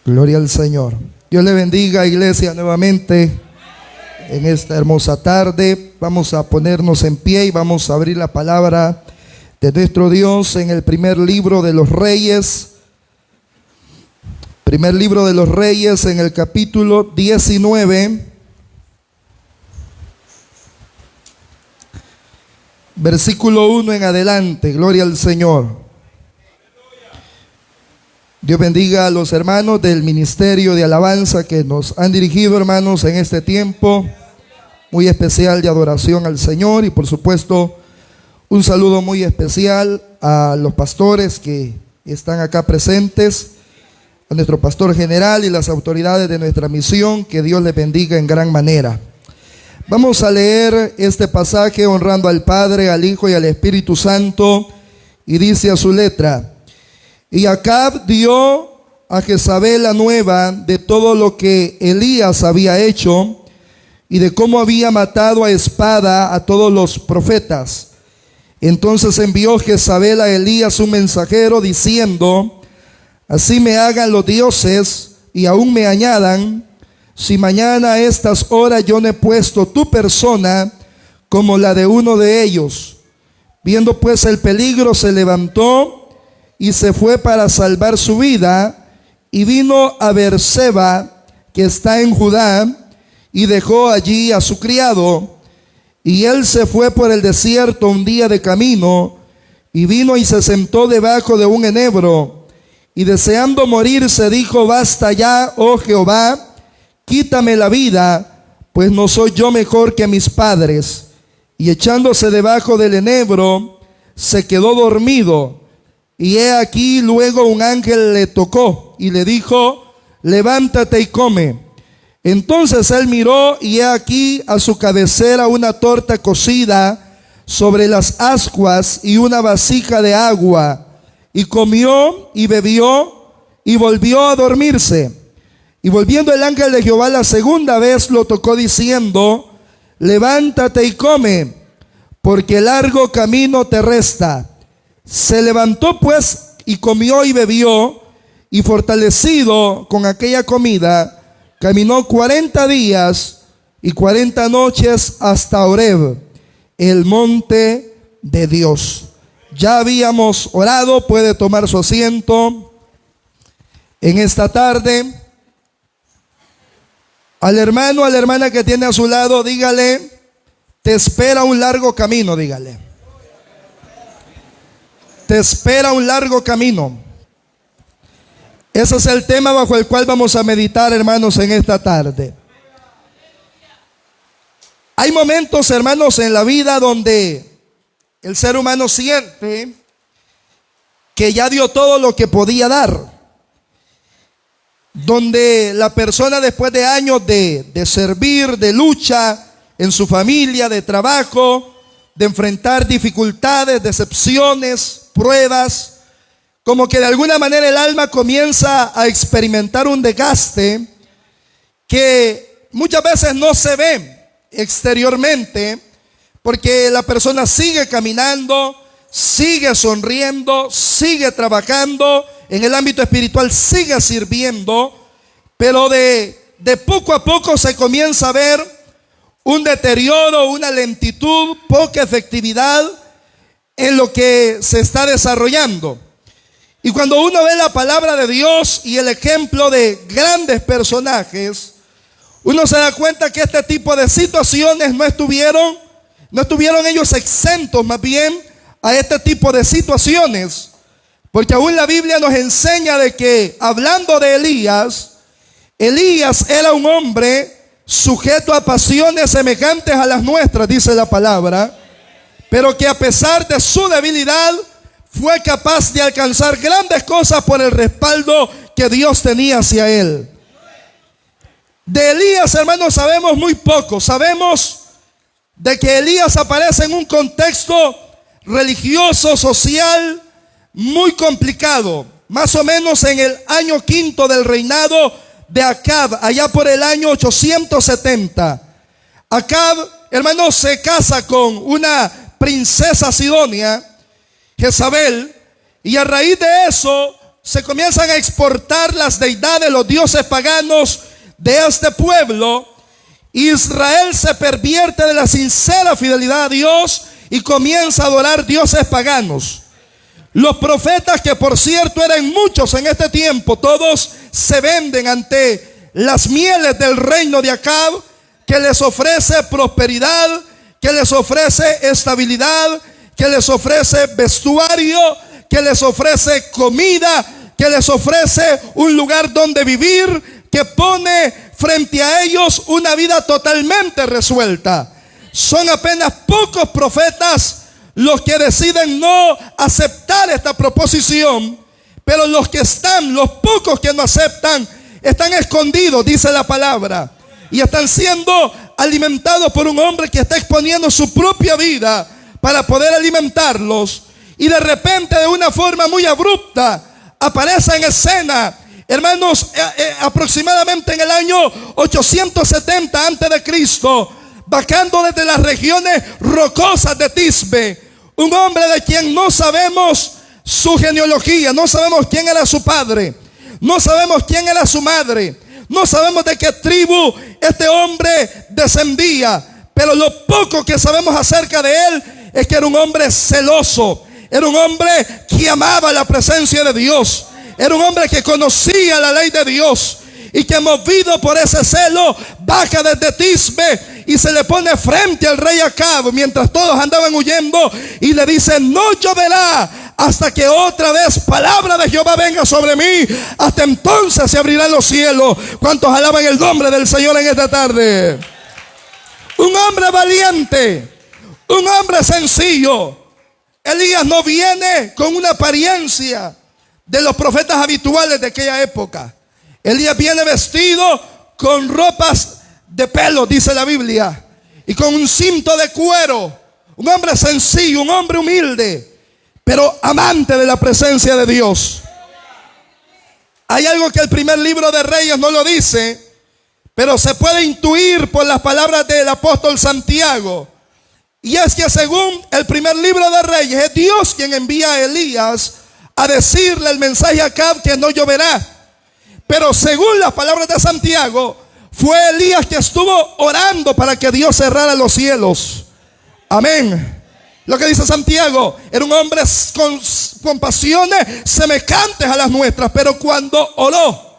Gloria al Señor. Dios le bendiga, iglesia, nuevamente en esta hermosa tarde. Vamos a ponernos en pie y vamos a abrir la palabra de nuestro Dios en el primer libro de los Reyes. Primer libro de los Reyes, en el capítulo 19, versículo 1 en adelante. Gloria al Señor. Dios bendiga a los hermanos del ministerio de alabanza que nos han dirigido, hermanos, en este tiempo muy especial de adoración al Señor. Y por supuesto, un saludo muy especial a los pastores que están acá presentes, a nuestro pastor general y las autoridades de nuestra misión. Que Dios les bendiga en gran manera. Vamos a leer este pasaje honrando al Padre, al Hijo y al Espíritu Santo, y dice a su letra: Y Acab dio a Jezabel la nueva de todo lo que Elías había hecho y de cómo había matado a espada a todos los profetas. Entonces envió Jezabel a Elías un mensajero diciendo: Así me hagan los dioses y aún me añadan, si mañana a estas horas yo no he puesto tu persona como la de uno de ellos. Viendo pues el peligro, se levantó y se fue para salvar su vida, y vino a Beerseba, que está en Judá, y dejó allí a su criado. Y él se fue por el desierto un día de camino, y vino y se sentó debajo de un enebro, y deseando morirse dijo: Basta ya, oh Jehová, quítame la vida, pues no soy yo mejor que mis padres. Y echándose debajo del enebro, se quedó dormido. Y he aquí, luego un ángel le tocó y le dijo: Levántate y come. Entonces él miró, y he aquí a su cabecera una torta cocida sobre las ascuas y una vasija de agua. Y comió y bebió y volvió a dormirse. Y volviendo el ángel de Jehová la segunda vez, lo tocó diciendo: Levántate y come, porque largo camino te resta. Se levantó pues y comió y bebió, y fortalecido con aquella comida, caminó 40 días y 40 noches hasta Horeb, el monte de Dios. Ya habíamos orado, puede tomar su asiento. En esta tarde, al hermano, a la hermana que tiene a su lado, dígale: te espera un largo camino, dígale. Te espera un largo camino. Ese es el tema bajo el cual vamos a meditar, hermanos, en esta tarde. Hay momentos, hermanos, en la vida donde el ser humano siente que ya dio todo lo que podía dar. Donde la persona, después de años de servir, de lucha en su familia, de trabajo, de enfrentar dificultades, decepciones, pruebas, como que de alguna manera el alma comienza a experimentar un desgaste que muchas veces no se ve exteriormente, porque la persona sigue caminando, sigue sonriendo, sigue trabajando en el ámbito espiritual, sigue sirviendo, pero de poco a poco se comienza a ver un deterioro, una lentitud, poca efectividad en lo que se está desarrollando. Y cuando uno ve la palabra de Dios y el ejemplo de grandes personajes, uno se da cuenta que este tipo de situaciones no estuvieron ellos exentos más bien a este tipo de situaciones. Porque aún la Biblia nos enseña de que, hablando de Elías era un hombre sujeto a pasiones semejantes a las nuestras, dice la palabra, pero que a pesar de su debilidad fue capaz de alcanzar grandes cosas por el respaldo que Dios tenía hacia él. De Elías, hermanos, sabemos muy poco. Sabemos de que Elías aparece en un contexto religioso, social, muy complicado, más o menos en el año 5 del reinado de Acab, allá por el año 870. Acab, hermanos, se casa con una princesa sidonia, Jezabel, y a raíz de eso se comienzan a exportar las deidades, los dioses paganos de este pueblo, Israel se pervierte de la sincera fidelidad a Dios y comienza a adorar dioses paganos. Los profetas, que por cierto eran muchos en este tiempo, todos se venden ante las mieles del reino de Acab, que les ofrece prosperidad, que les ofrece estabilidad, que les ofrece vestuario, que les ofrece comida, que les ofrece un lugar donde vivir, que pone frente a ellos una vida totalmente resuelta. Son apenas pocos profetas los que deciden no aceptar esta proposición, pero los pocos que no aceptan, están escondidos, dice la palabra, y están siendo alimentados por un hombre que está exponiendo su propia vida para poder alimentarlos. Y de repente, de una forma muy abrupta, aparece en escena, hermanos, aproximadamente en el año 870 antes de Cristo, bajando desde las regiones rocosas de Tisbe, un hombre de quien no sabemos su genealogía, no sabemos quién era su padre, no sabemos quién era su madre, no sabemos de qué tribu este hombre descendía, pero lo poco que sabemos acerca de él es que era un hombre celoso, era un hombre que amaba la presencia de Dios, era un hombre que conocía la ley de Dios y que, movido por ese celo, baja desde Tisbe y se le pone frente al rey Acab mientras todos andaban huyendo y le dice: no lloverá hasta que otra vez palabra de Jehová venga sobre mí. Hasta entonces se abrirán los cielos. ¿Cuántos alaban el nombre del Señor en esta tarde? Un hombre valiente, un hombre sencillo. Elías no viene con una apariencia de los profetas habituales de aquella época. Elías viene vestido con ropas de pelo, dice la Biblia, y con un cinto de cuero. Un hombre sencillo, un hombre humilde, pero amante de la presencia de Dios. Hay algo que el primer libro de Reyes no lo dice, pero se puede intuir por las palabras del apóstol Santiago. Y es que según el primer libro de Reyes, es Dios quien envía a Elías a decirle el mensaje a Acab que no lloverá. Pero según las palabras de Santiago, fue Elías que estuvo orando para que Dios cerrara los cielos. Amén. Lo que dice Santiago, era un hombre con pasiones semejantes a las nuestras, pero cuando oró,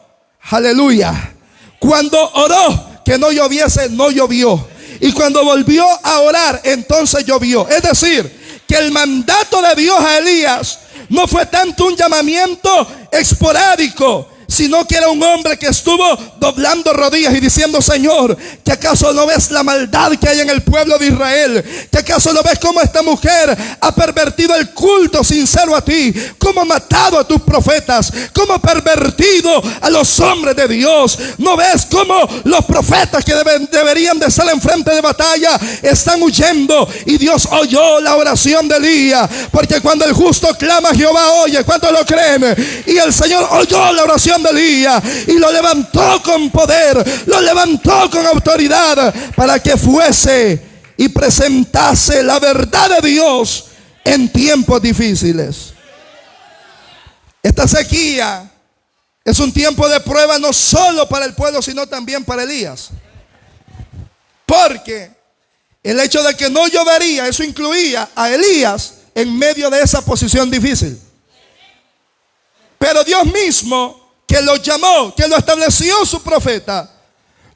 aleluya, cuando oró que no lloviese, no llovió. Y cuando volvió a orar, entonces llovió. Es decir, que el mandato de Dios a Elías no fue tanto un llamamiento esporádico, sino que era un hombre que estuvo doblando rodillas y diciendo: Señor, ¿que acaso no ves la maldad que hay en el pueblo de Israel? ¿Que acaso no ves cómo esta mujer ha pervertido el culto sincero a ti? ¿Cómo ha matado a tus profetas? ¿Cómo ha pervertido a los hombres de Dios? ¿No ves cómo los profetas que deberían de estar en frente de batalla están huyendo? Y Dios oyó la oración de Elías, porque cuando el justo clama, Jehová oye. ¿Cuántos lo creen? Y el Señor oyó la oración de Elías y lo levantó con poder, lo levantó con autoridad para que fuese y presentase la verdad de Dios en tiempos difíciles. Esta sequía es un tiempo de prueba no solo para el pueblo, sino también para Elías, porque el hecho de que no llovería, eso incluía a Elías en medio de esa posición difícil. Pero Dios mismo, que lo llamó, que lo estableció su profeta,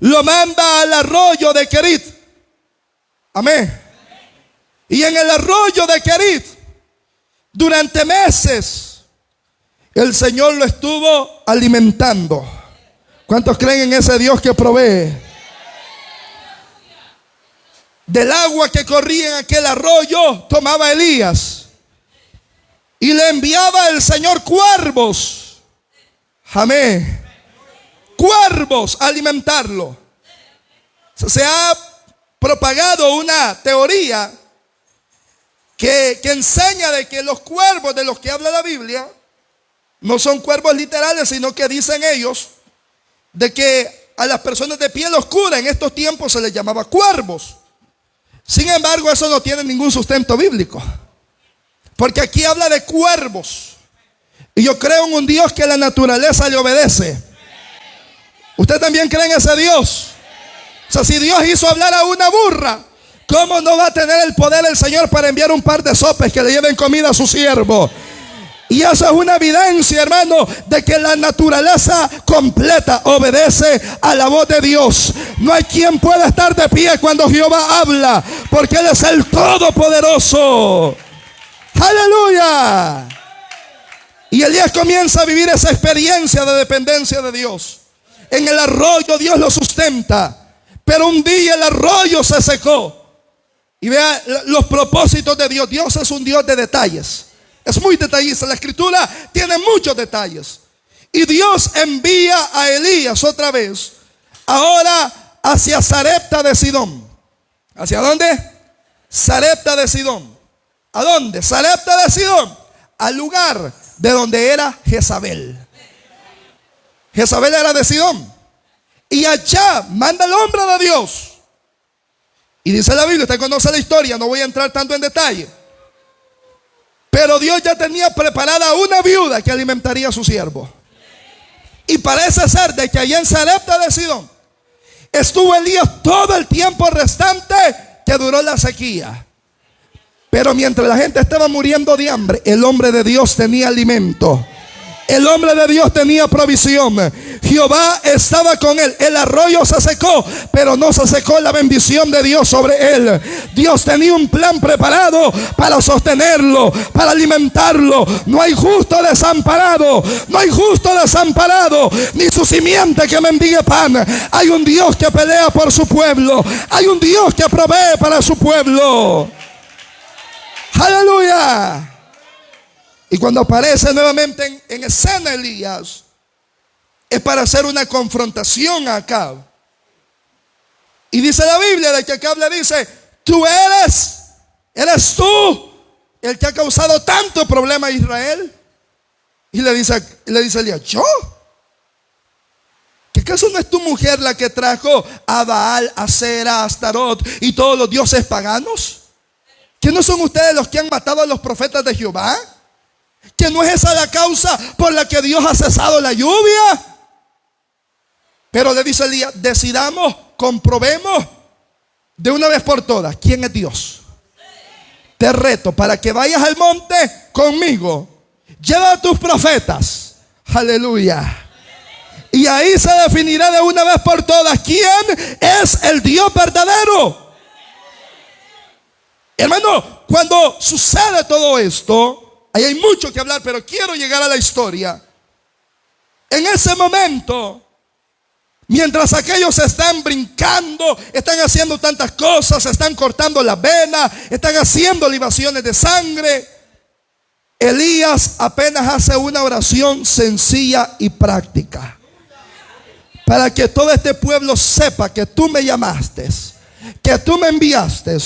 lo manda al arroyo de Querit. Amén. Y en el arroyo de Querit, durante meses, el Señor lo estuvo alimentando. ¿Cuántos creen en ese Dios que provee? Del agua que corría en aquel arroyo tomaba Elías y le enviaba el Señor cuervos. Amén. Cuervos a alimentarlo. Se ha propagado una teoría que enseña de que los cuervos de los que habla la Biblia no son cuervos literales, sino que dicen ellos de que a las personas de piel oscura en estos tiempos se les llamaba cuervos. Sin embargo, eso no tiene ningún sustento bíblico, porque aquí habla de cuervos. Y yo creo en un Dios que la naturaleza le obedece. ¿Usted también cree en ese Dios? O sea, si Dios hizo hablar a una burra, ¿cómo no va a tener el poder el Señor para enviar un par de sopes que le lleven comida a su siervo? Y eso es una evidencia, hermano, de que la naturaleza completa obedece a la voz de Dios. No hay quien pueda estar de pie cuando Jehová habla, porque Él es el Todopoderoso. ¡Aleluya! Y Elías comienza a vivir esa experiencia de dependencia de Dios. En el arroyo Dios lo sustenta, pero un día el arroyo se secó. Y vea los propósitos de Dios. Dios es un Dios de detalles. Es muy detallista. La escritura tiene muchos detalles. Y Dios envía a Elías otra vez, ahora hacia Sarepta de Sidón. ¿Hacia dónde? Sarepta de Sidón. ¿A dónde? Sarepta de Sidón. Al lugar de donde era Jezabel. Jezabel era de Sidón. Y allá manda el hombre de Dios. Y dice la Biblia, usted conoce la historia, no voy a entrar tanto en detalle. Pero Dios ya tenía preparada una viuda que alimentaría a su siervo. Y parece ser de que allá en Sarepta de Sidón estuvo Elías todo el tiempo restante que duró la sequía. Pero mientras la gente estaba muriendo de hambre, el hombre de Dios tenía alimento. El hombre de Dios tenía provisión. Jehová estaba con él. El arroyo se secó, pero no se secó la bendición de Dios sobre él. Dios tenía un plan preparado para sostenerlo, para alimentarlo. No hay justo desamparado. No hay justo desamparado, ni su simiente que mendigue pan. Hay un Dios que pelea por su pueblo. Hay un Dios que provee para su pueblo. Aleluya. Y cuando aparece nuevamente en escena Elías, es para hacer una confrontación a Acab. Y dice la Biblia de que Acab le dice: tú eres tú el que ha causado tanto problema a Israel. Y le dice Elías: ¿yo? ¿Que acaso no es tu mujer la que trajo a Baal, a Asera, a Astarot y todos los dioses paganos? ¿Que no son ustedes los que han matado a los profetas de Jehová? ¿Que no es esa la causa por la que Dios ha cesado la lluvia? Pero le dice Elías: decidamos, comprobemos de una vez por todas quién es Dios. Te reto para que vayas al monte conmigo. Lleva a tus profetas. Aleluya. Y ahí se definirá de una vez por todas quién es el Dios verdadero. Hermano, cuando sucede todo esto, ahí hay mucho que hablar, pero quiero llegar a la historia. En ese momento, mientras aquellos están brincando, están haciendo tantas cosas, están cortando las venas, están haciendo libaciones de sangre, Elías apenas hace una oración sencilla y práctica. Para que todo este pueblo sepa que tú me llamaste, que tú me enviaste.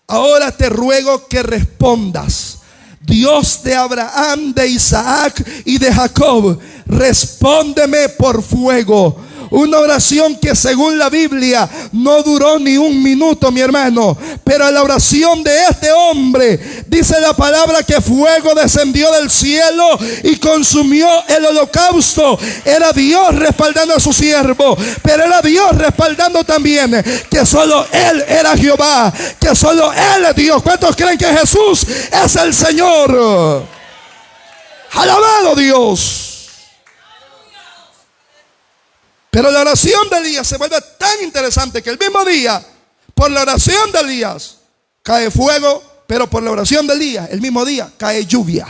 Ahora te ruego que respondas: Dios de Abraham, de Isaac y de Jacob, respóndeme por fuego. Una oración que según la Biblia no duró ni un minuto, mi hermano. Pero la oración de este hombre, dice la palabra que fuego descendió del cielo y consumió el holocausto. Era Dios respaldando a su siervo, pero era Dios respaldando también que solo Él era Jehová, que solo Él es Dios. ¿Cuántos creen que Jesús es el Señor? Alabado Dios. Pero la oración de Elías se vuelve tan interesante que el mismo día, por la oración de Elías, cae fuego, pero por la oración de Elías, el mismo día, cae lluvia.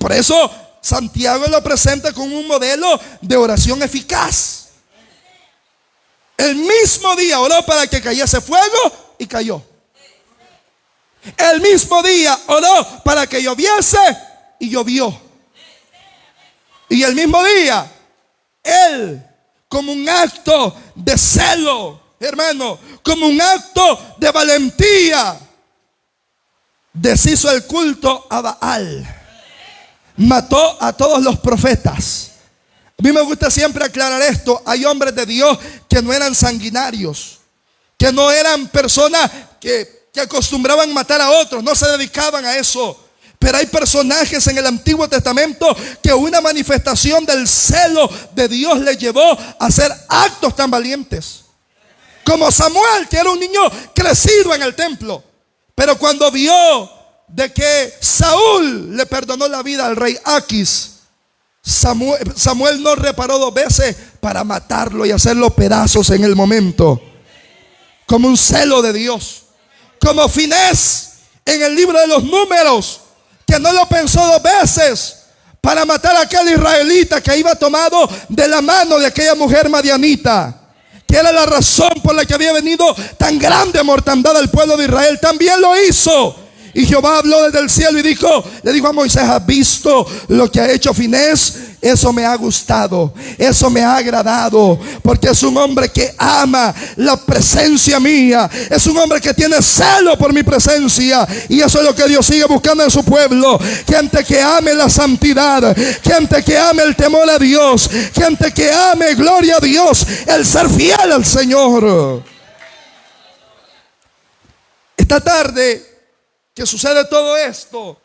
Por eso Santiago lo presenta como un modelo de oración eficaz. El mismo día oró para que cayese fuego y cayó. El mismo día oró para que lloviese y llovió. Y el mismo día, Él, como un acto de celo, hermano, como un acto de valentía, deshizo el culto a Baal. Mató a todos los profetas. A mí me gusta siempre aclarar esto. Hay hombres de Dios que no eran sanguinarios, que no eran personas que acostumbraban matar a otros, no se dedicaban a eso. Pero hay personajes en el Antiguo Testamento que una manifestación del celo de Dios les llevó a hacer actos tan valientes. Como Samuel, que era un niño crecido en el templo. Pero cuando vio de que Saúl le perdonó la vida al rey Aquis, Samuel no reparó 2 veces para matarlo y hacerlo pedazos en el momento. Como un celo de Dios. Como Finés en el libro de los Números, que no lo pensó 2 veces para matar a aquel israelita que iba tomado de la mano de aquella mujer madianita, que era la razón por la que había venido tan grande mortandad al pueblo de Israel. También lo hizo. Y Jehová habló desde el cielo y le dijo a Moisés: ¿has visto lo que ha hecho Finés? Eso me ha gustado, eso me ha agradado, porque es un hombre que ama la presencia mía, es un hombre que tiene celo por mi presencia. Y eso es lo que Dios sigue buscando en su pueblo: gente que ame la santidad, gente que ame el temor a Dios, gente que ame, gloria a Dios, el ser fiel al Señor. Esta tarde que sucede todo esto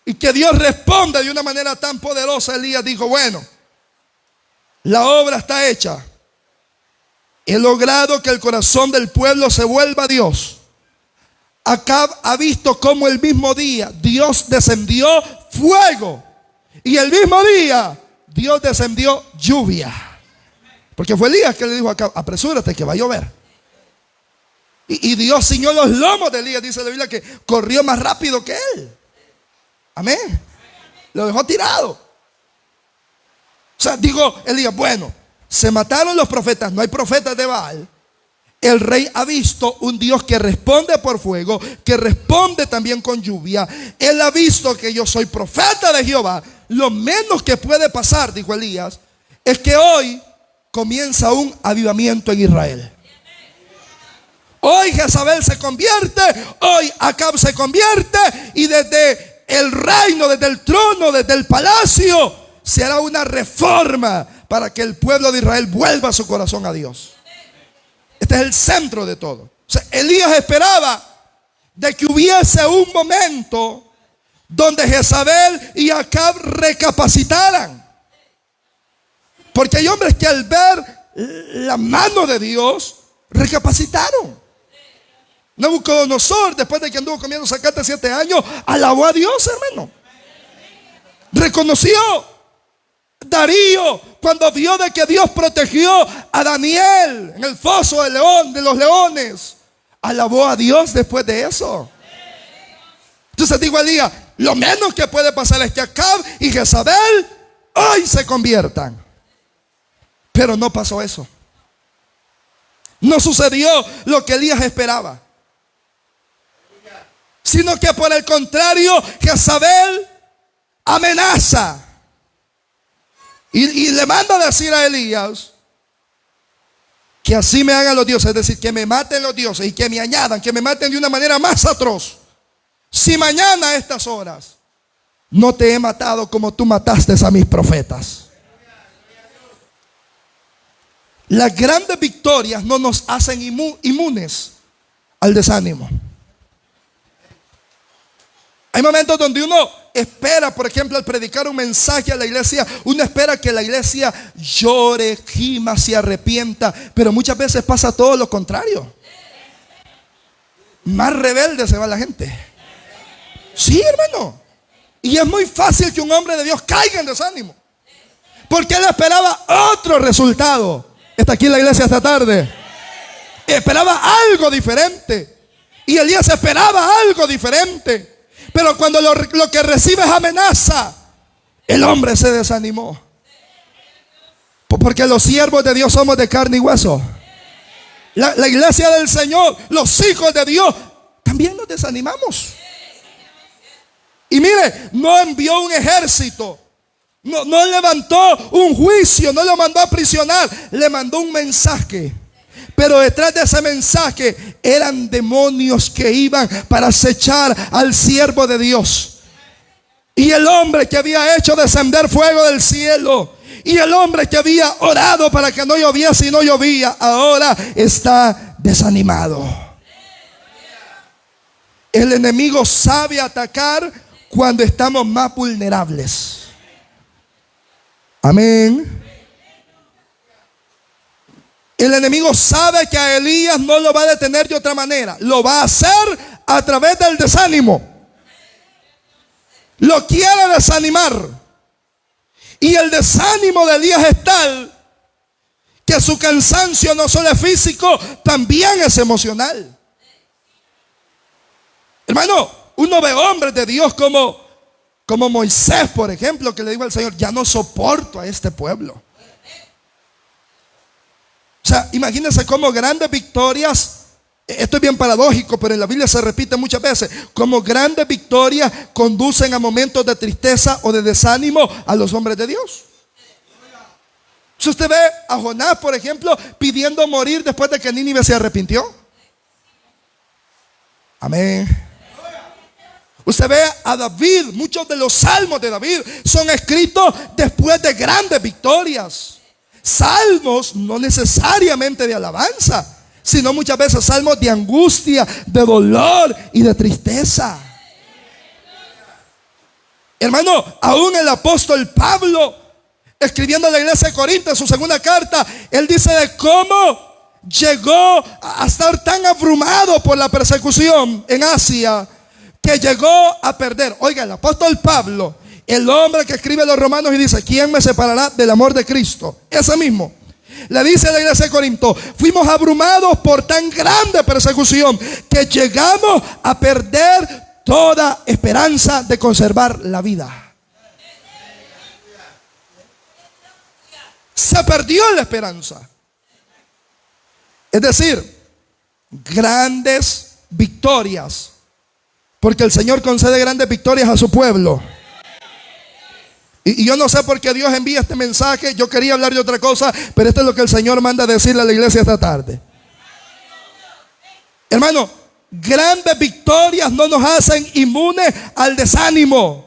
y que Dios responde de una manera tan poderosa, Elías dijo: bueno, la obra está hecha. He logrado que el corazón del pueblo se vuelva a Dios. Acab ha visto cómo el mismo día Dios descendió fuego, y el mismo día Dios descendió lluvia. Porque fue Elías que le dijo a Acab: apresúrate que va a llover. Y Dios ciñó los lomos de Elías. Dice la Biblia que corrió más rápido que él. Amén. Lo dejó tirado. O sea, digo Elías: bueno, se mataron los profetas, no hay profetas de Baal. El rey ha visto un Dios que responde por fuego, que responde también con lluvia. Él ha visto que yo soy profeta de Jehová. Lo menos que puede pasar, dijo Elías, es que hoy comienza un avivamiento en Israel. Hoy Jezabel se convierte, hoy Acab se convierte, y desde el reino, desde el trono, desde el palacio, se hará una reforma para que el pueblo de Israel vuelva su corazón a Dios. Este es el centro de todo. O sea, Elías esperaba de que hubiese un momento donde Jezabel y Acab recapacitaran. Porque hay hombres que al ver la mano de Dios recapacitaron. Nabucodonosor, después de que anduvo comiendo zacate 7 años, alabó a Dios, hermano. Reconoció. Darío, cuando vio de que Dios protegió a Daniel en el foso de los leones, alabó a Dios después de eso. Entonces digo a Elías: lo menos que puede pasar es que Acab y Jezabel hoy se conviertan. Pero no pasó eso. No sucedió lo que Elías esperaba, sino que por el contrario, Jezabel amenaza y le manda a decir a Elías que así me hagan los dioses, es decir, que me maten los dioses y que me añadan, que me maten de una manera más atroz. Si mañana a estas horas no te he matado como tú mataste a mis profetas. Las grandes victorias no nos hacen inmunes al desánimo. Hay momentos donde uno espera, por ejemplo, al predicar un mensaje a la iglesia, uno espera que la iglesia llore, gima, se arrepienta, pero muchas veces pasa todo lo contrario. Más rebelde se va la gente. Sí, hermano. Y es muy fácil que un hombre de Dios caiga en desánimo, porque él esperaba otro resultado. Está aquí en la iglesia esta tarde. Esperaba algo diferente. Y Elías esperaba algo diferente. Pero cuando lo que recibe es amenaza, el hombre se desanimó. Porque los siervos de Dios somos de carne y hueso. La iglesia del Señor, los hijos de Dios, también nos desanimamos. Y mire, no envió un ejército, no levantó un juicio, no lo mandó a aprisionar, le mandó un mensaje. Pero detrás de ese mensaje eran demonios que iban para acechar al siervo de Dios. Y el hombre que había hecho descender fuego del cielo, y el hombre que había orado para que no lloviese y no llovía, ahora está desanimado. El enemigo sabe atacar cuando estamos más vulnerables. Amén. El enemigo sabe que a Elías no lo va a detener de otra manera. Lo va a hacer a través del desánimo. Lo quiere desanimar. Y el desánimo de Elías es tal que su cansancio no solo es físico, también es emocional. Hermano, uno ve hombres de Dios como Moisés, por ejemplo, que le dijo al Señor: ya no soporto a este pueblo. O sea, imagínense cómo grandes victorias, esto es bien paradójico, pero en la Biblia se repite muchas veces, cómo grandes victorias conducen a momentos de tristeza o de desánimo a los hombres de Dios. Si usted ve a Jonás, por ejemplo, pidiendo morir después de que Nínive se arrepintió. Amén. Usted ve a David, muchos de los salmos de David son escritos después de grandes victorias. Salmos no necesariamente de alabanza, sino muchas veces salmos de angustia, de dolor y de tristeza. Hermano, aún el apóstol Pablo, escribiendo a la iglesia de Corinto en su segunda carta, él dice de cómo llegó a estar tan abrumado por la persecución en Asia que llegó a perder. Oiga, el apóstol Pablo, el hombre que escribe a los Romanos y dice: ¿quién me separará del amor de Cristo? Ese mismo le dice a la iglesia de Corinto: fuimos abrumados por tan grande persecución que llegamos a perder toda esperanza de conservar la vida. Se perdió la esperanza. Es decir, grandes victorias, porque el Señor concede grandes victorias a su pueblo. Y yo no sé por qué Dios envía este mensaje. Yo quería hablar de otra cosa, pero esto es lo que el Señor manda decirle a la iglesia esta tarde. Hermano, grandes victorias no nos hacen inmunes al desánimo.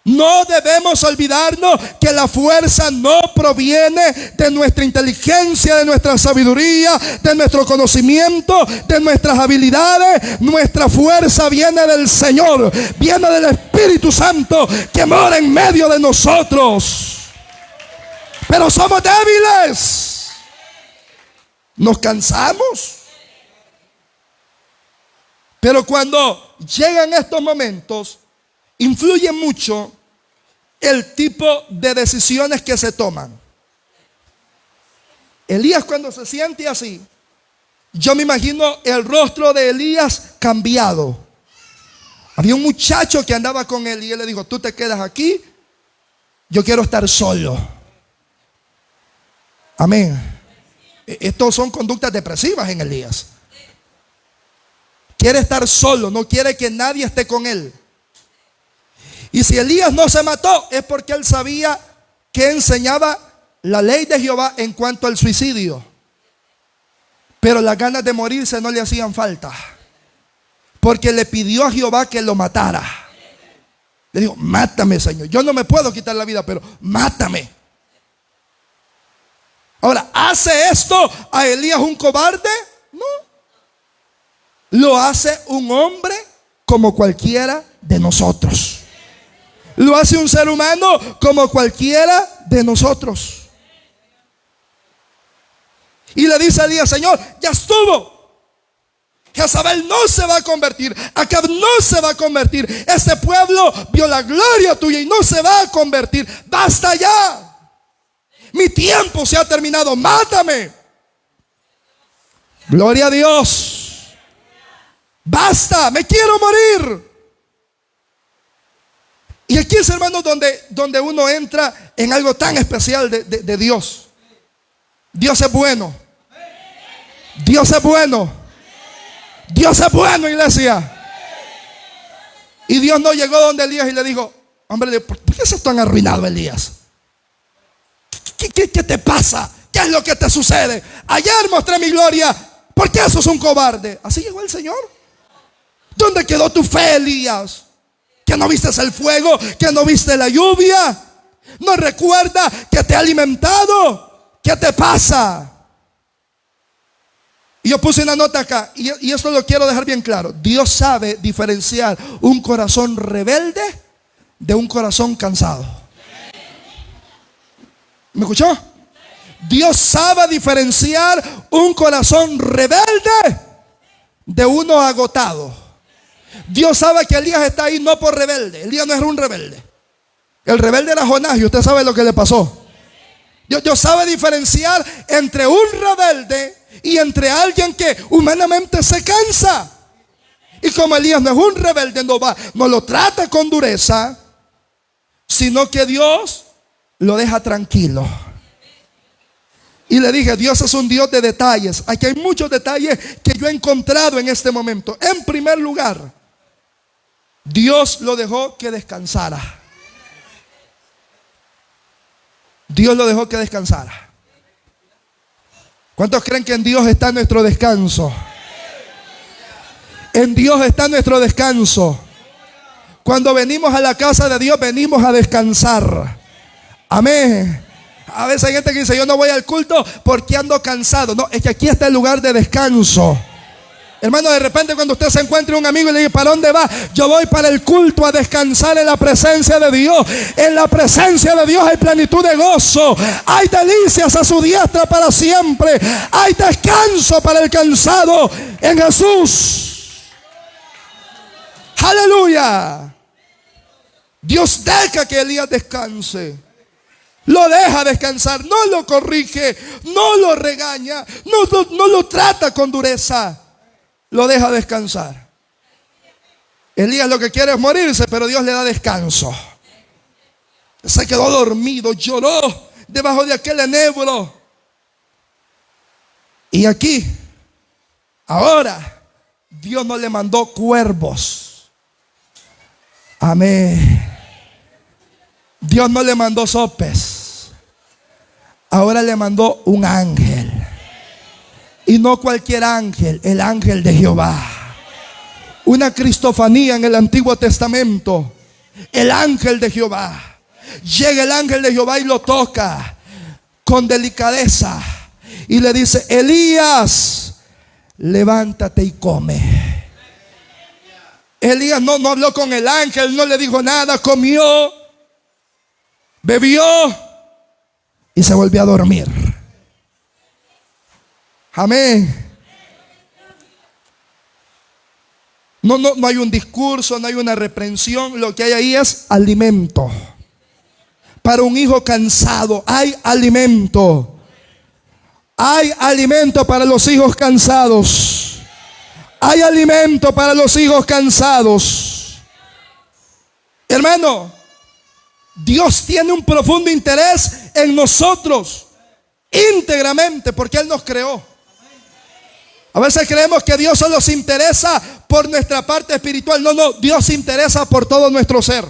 No debemos olvidarnos que la fuerza no proviene de nuestra inteligencia, de nuestra sabiduría, de nuestro conocimiento, de nuestras habilidades. Nuestra fuerza viene del Señor, viene del Espíritu Santo que mora en medio de nosotros. Pero somos débiles, nos cansamos. Pero cuando llegan estos momentos, influye mucho el tipo de decisiones que se toman. Elías, cuando se siente así, yo me imagino el rostro de Elías cambiado. Había un muchacho que andaba con él y él le dijo: tú te quedas aquí, yo quiero estar solo. Amén. Estos son conductas depresivas en Elías. Quiere estar solo, no quiere que nadie esté con él. Y si Elías no se mató, es porque él sabía que enseñaba la ley de Jehová en cuanto al suicidio. Pero las ganas de morirse no le hacían falta, porque le pidió a Jehová que lo matara. Le dijo: mátame, Señor, yo no me puedo quitar la vida, pero mátame. Ahora, ¿hace esto a Elías un cobarde? No. Lo hace un hombre como cualquiera de nosotros. Lo hace un ser humano como cualquiera de nosotros. Y le dice a Elías: Señor, ya estuvo. Jezabel no se va a convertir, Acab no se va a convertir, este pueblo vio la gloria tuya y no se va a convertir. Basta ya, mi tiempo se ha terminado, mátame. Gloria a Dios. Basta, me quiero morir. Y aquí es, hermano, donde uno entra en algo tan especial de Dios. Dios es bueno. Dios es bueno. Dios es bueno, iglesia. Y Dios no llegó donde Elías y le dijo: hombre, ¿por qué estás tan arruinado, Elías? ¿Qué te pasa? ¿Qué es lo que te sucede? Ayer mostré mi gloria, ¿por qué sos un cobarde? Así llegó el Señor. ¿Dónde quedó tu fe, Elías? ¿Que no viste el fuego? ¿Que no viste la lluvia? ¿No recuerda que te ha alimentado? ¿Qué te pasa? Y yo puse una nota acá, y esto lo quiero dejar bien claro. Dios sabe diferenciar un corazón rebelde de un corazón cansado. ¿Me escuchó? Dios sabe diferenciar un corazón rebelde de uno agotado. Dios sabe que Elías está ahí no por rebelde. Elías no era un rebelde. El rebelde era Jonás, y usted sabe lo que le pasó. Dios sabe diferenciar entre un rebelde y entre alguien que humanamente se cansa. Y como Elías no es un rebelde, no lo trata con dureza, sino que Dios lo deja tranquilo. Y le dije, Dios es un Dios de detalles. Aquí hay muchos detalles que yo he encontrado en este momento. En primer lugar, Dios lo dejó que descansara. Dios lo dejó que descansara. ¿Cuántos creen que en Dios está nuestro descanso? En Dios está nuestro descanso. Cuando venimos a la casa de Dios, venimos a descansar. Amén. A veces hay gente que dice, yo no voy al culto porque ando cansado. No, es que aquí está el lugar de descanso. Hermano, de repente cuando usted se encuentre un amigo y le dice, ¿para dónde va? Yo voy para el culto a descansar en la presencia de Dios. En la presencia de Dios hay plenitud de gozo. Hay delicias a su diestra para siempre. Hay descanso para el cansado en Jesús. Aleluya. Dios deja que Elías descanse. Lo deja descansar, no lo corrige, no lo regaña, no lo trata con dureza. Lo deja descansar. Elías lo que quiere es morirse, pero Dios le da descanso. Se quedó dormido, lloró debajo de aquel enebro. Y aquí, ahora, Dios no le mandó cuervos. Amén. Dios no le mandó sopes. Ahora le mandó un ángel. Y no cualquier ángel, el ángel de Jehová. Una cristofanía en el Antiguo Testamento. El ángel de Jehová. Llega el ángel de Jehová y lo toca con delicadeza. Y le dice, Elías, levántate y come. Elías no habló con el ángel, no le dijo nada, comió, bebió y se volvió a dormir. Amén. No hay un discurso, no hay una reprensión. Lo que hay ahí es alimento. Para un hijo cansado hay alimento. Hay alimento para los hijos cansados. Hay alimento para los hijos cansados. Hermano, Dios tiene un profundo interés en nosotros, íntegramente, porque Él nos creó. A veces creemos que Dios solo se interesa por nuestra parte espiritual. No, Dios se interesa por todo nuestro ser.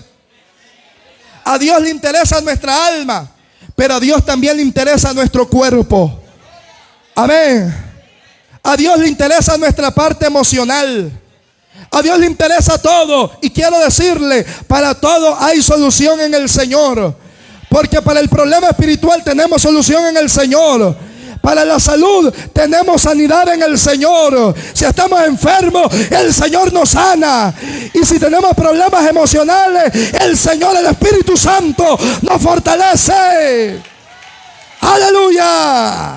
A Dios le interesa nuestra alma, pero a Dios también le interesa nuestro cuerpo. Amén. A Dios le interesa nuestra parte emocional. A Dios le interesa todo. Y quiero decirle, para todo hay solución en el Señor. Porque para el problema espiritual tenemos solución en el Señor. Para la salud tenemos sanidad en el Señor. Si estamos enfermos, el Señor nos sana. Y si tenemos problemas emocionales, el Señor, el Espíritu Santo, nos fortalece. Aleluya.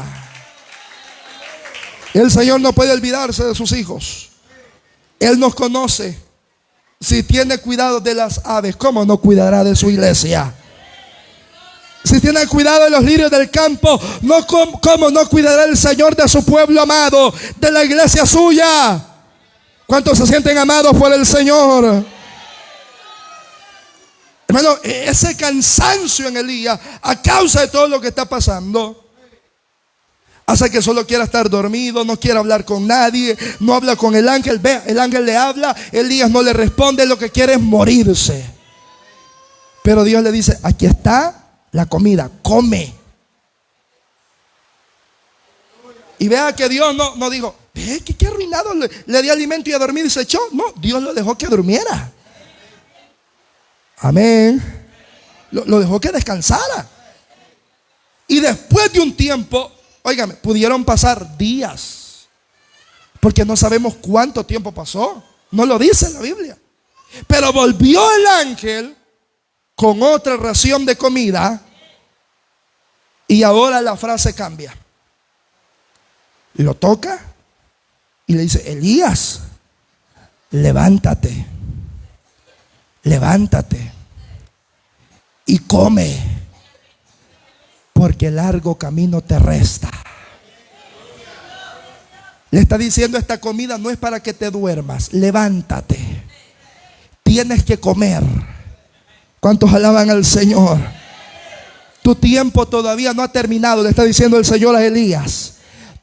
El Señor no puede olvidarse de sus hijos. Él nos conoce. Si tiene cuidado de las aves, ¿cómo no cuidará de su iglesia? Si tiene cuidado de los lirios del campo, ¿cómo no cuidará el Señor de su pueblo amado, de la iglesia suya? ¿Cuántos se sienten amados por el Señor? Hermano, ese cansancio en Elías, a causa de todo lo que está pasando, hace que solo quiera estar dormido, no quiera hablar con nadie, no habla con el ángel. Ve, el ángel le habla, Elías no le responde, lo que quiere es morirse. Pero Dios le dice, aquí está la comida, come. Y vea que Dios no dijo, qué arruinado, le di alimento y a dormir y se echó. No, Dios lo dejó que durmiera. Amén. Lo dejó que descansara. Y después de un tiempo, óigame, pudieron pasar días, porque no sabemos cuánto tiempo pasó. No lo dice la Biblia. Pero volvió el ángel con otra ración de comida. Y ahora la frase cambia. Lo toca y le dice: Elías, levántate, levántate y come, porque largo camino te resta. Le está diciendo: esta comida no es para que te duermas, levántate, tienes que comer. ¿Cuántos alaban al Señor? Tu tiempo todavía no ha terminado, le está diciendo el Señor a Elías.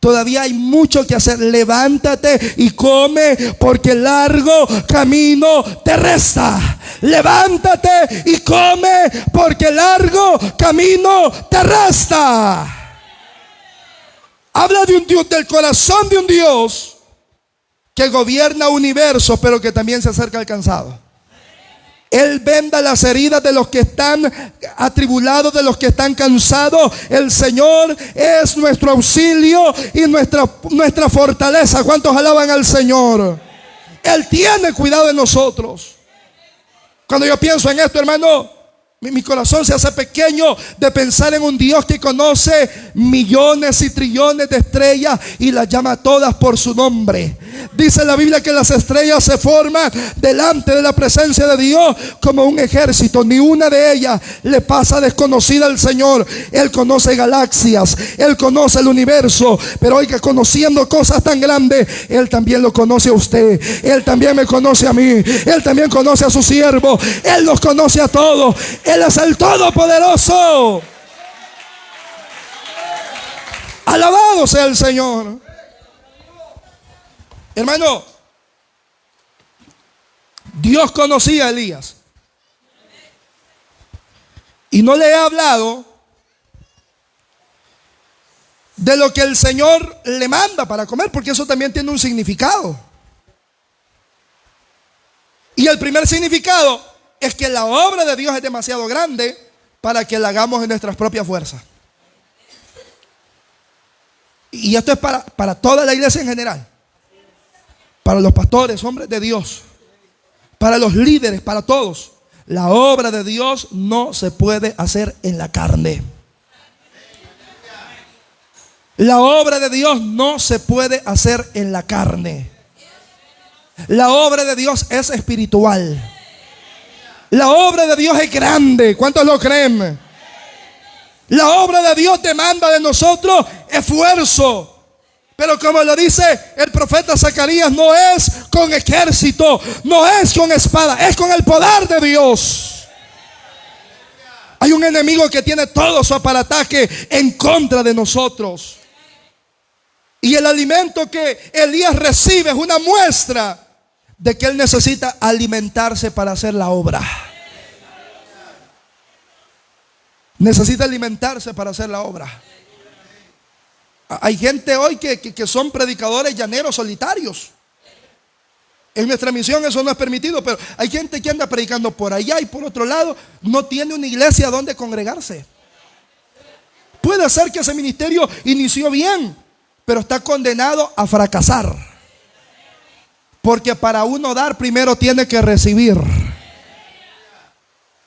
Todavía hay mucho que hacer. Levántate y come, porque largo camino te resta. Levántate y come, porque largo camino te resta. Habla de un Dios, del corazón de un Dios que gobierna universo, pero que también se acerca al cansado. Él venda las heridas de los que están atribulados, de los que están cansados. El Señor es nuestro auxilio y nuestra fortaleza. ¿Cuántos alaban al Señor? Él tiene cuidado de nosotros. Cuando yo pienso en esto, hermano, mi corazón se hace pequeño de pensar en un Dios que conoce millones y trillones de estrellas y las llama todas por su nombre. Dice la Biblia que las estrellas se forman delante de la presencia de Dios como un ejército. Ni una de ellas le pasa desconocida al Señor. Él conoce galaxias, Él conoce el universo. Pero oiga, conociendo cosas tan grandes, Él también lo conoce a usted. Él también me conoce a mí. Él también conoce a su siervo. Él los conoce a todos. Él es el Todopoderoso. Alabado sea el Señor. Hermano, Dios conocía a Elías. Y no le he hablado de lo que el Señor le manda para comer, porque eso también tiene un significado. Y el primer significado es que la obra de Dios es demasiado grande para que la hagamos en nuestras propias fuerzas. Y esto es para toda la iglesia en general. Para los pastores, hombres de Dios, para los líderes, para todos. La obra de Dios no se puede hacer en la carne. La obra de Dios no se puede hacer en la carne. La obra de Dios es espiritual. La obra de Dios es grande. ¿Cuántos lo creen? La obra de Dios demanda de nosotros esfuerzo. Pero como lo dice el profeta Zacarías, no es con ejército, no es con espada, es con el poder de Dios. Hay un enemigo que tiene todo su aparataje en contra de nosotros. Y el alimento que Elías recibe es una muestra de que él necesita alimentarse para hacer la obra. Necesita alimentarse para hacer la obra. Hay gente hoy que son predicadores llaneros solitarios. En nuestra misión eso no es permitido, pero hay gente que anda predicando por allá y por otro lado no tiene una iglesia donde congregarse. Puede ser que ese ministerio inició bien, pero está condenado a fracasar. Porque para uno dar primero tiene que recibir.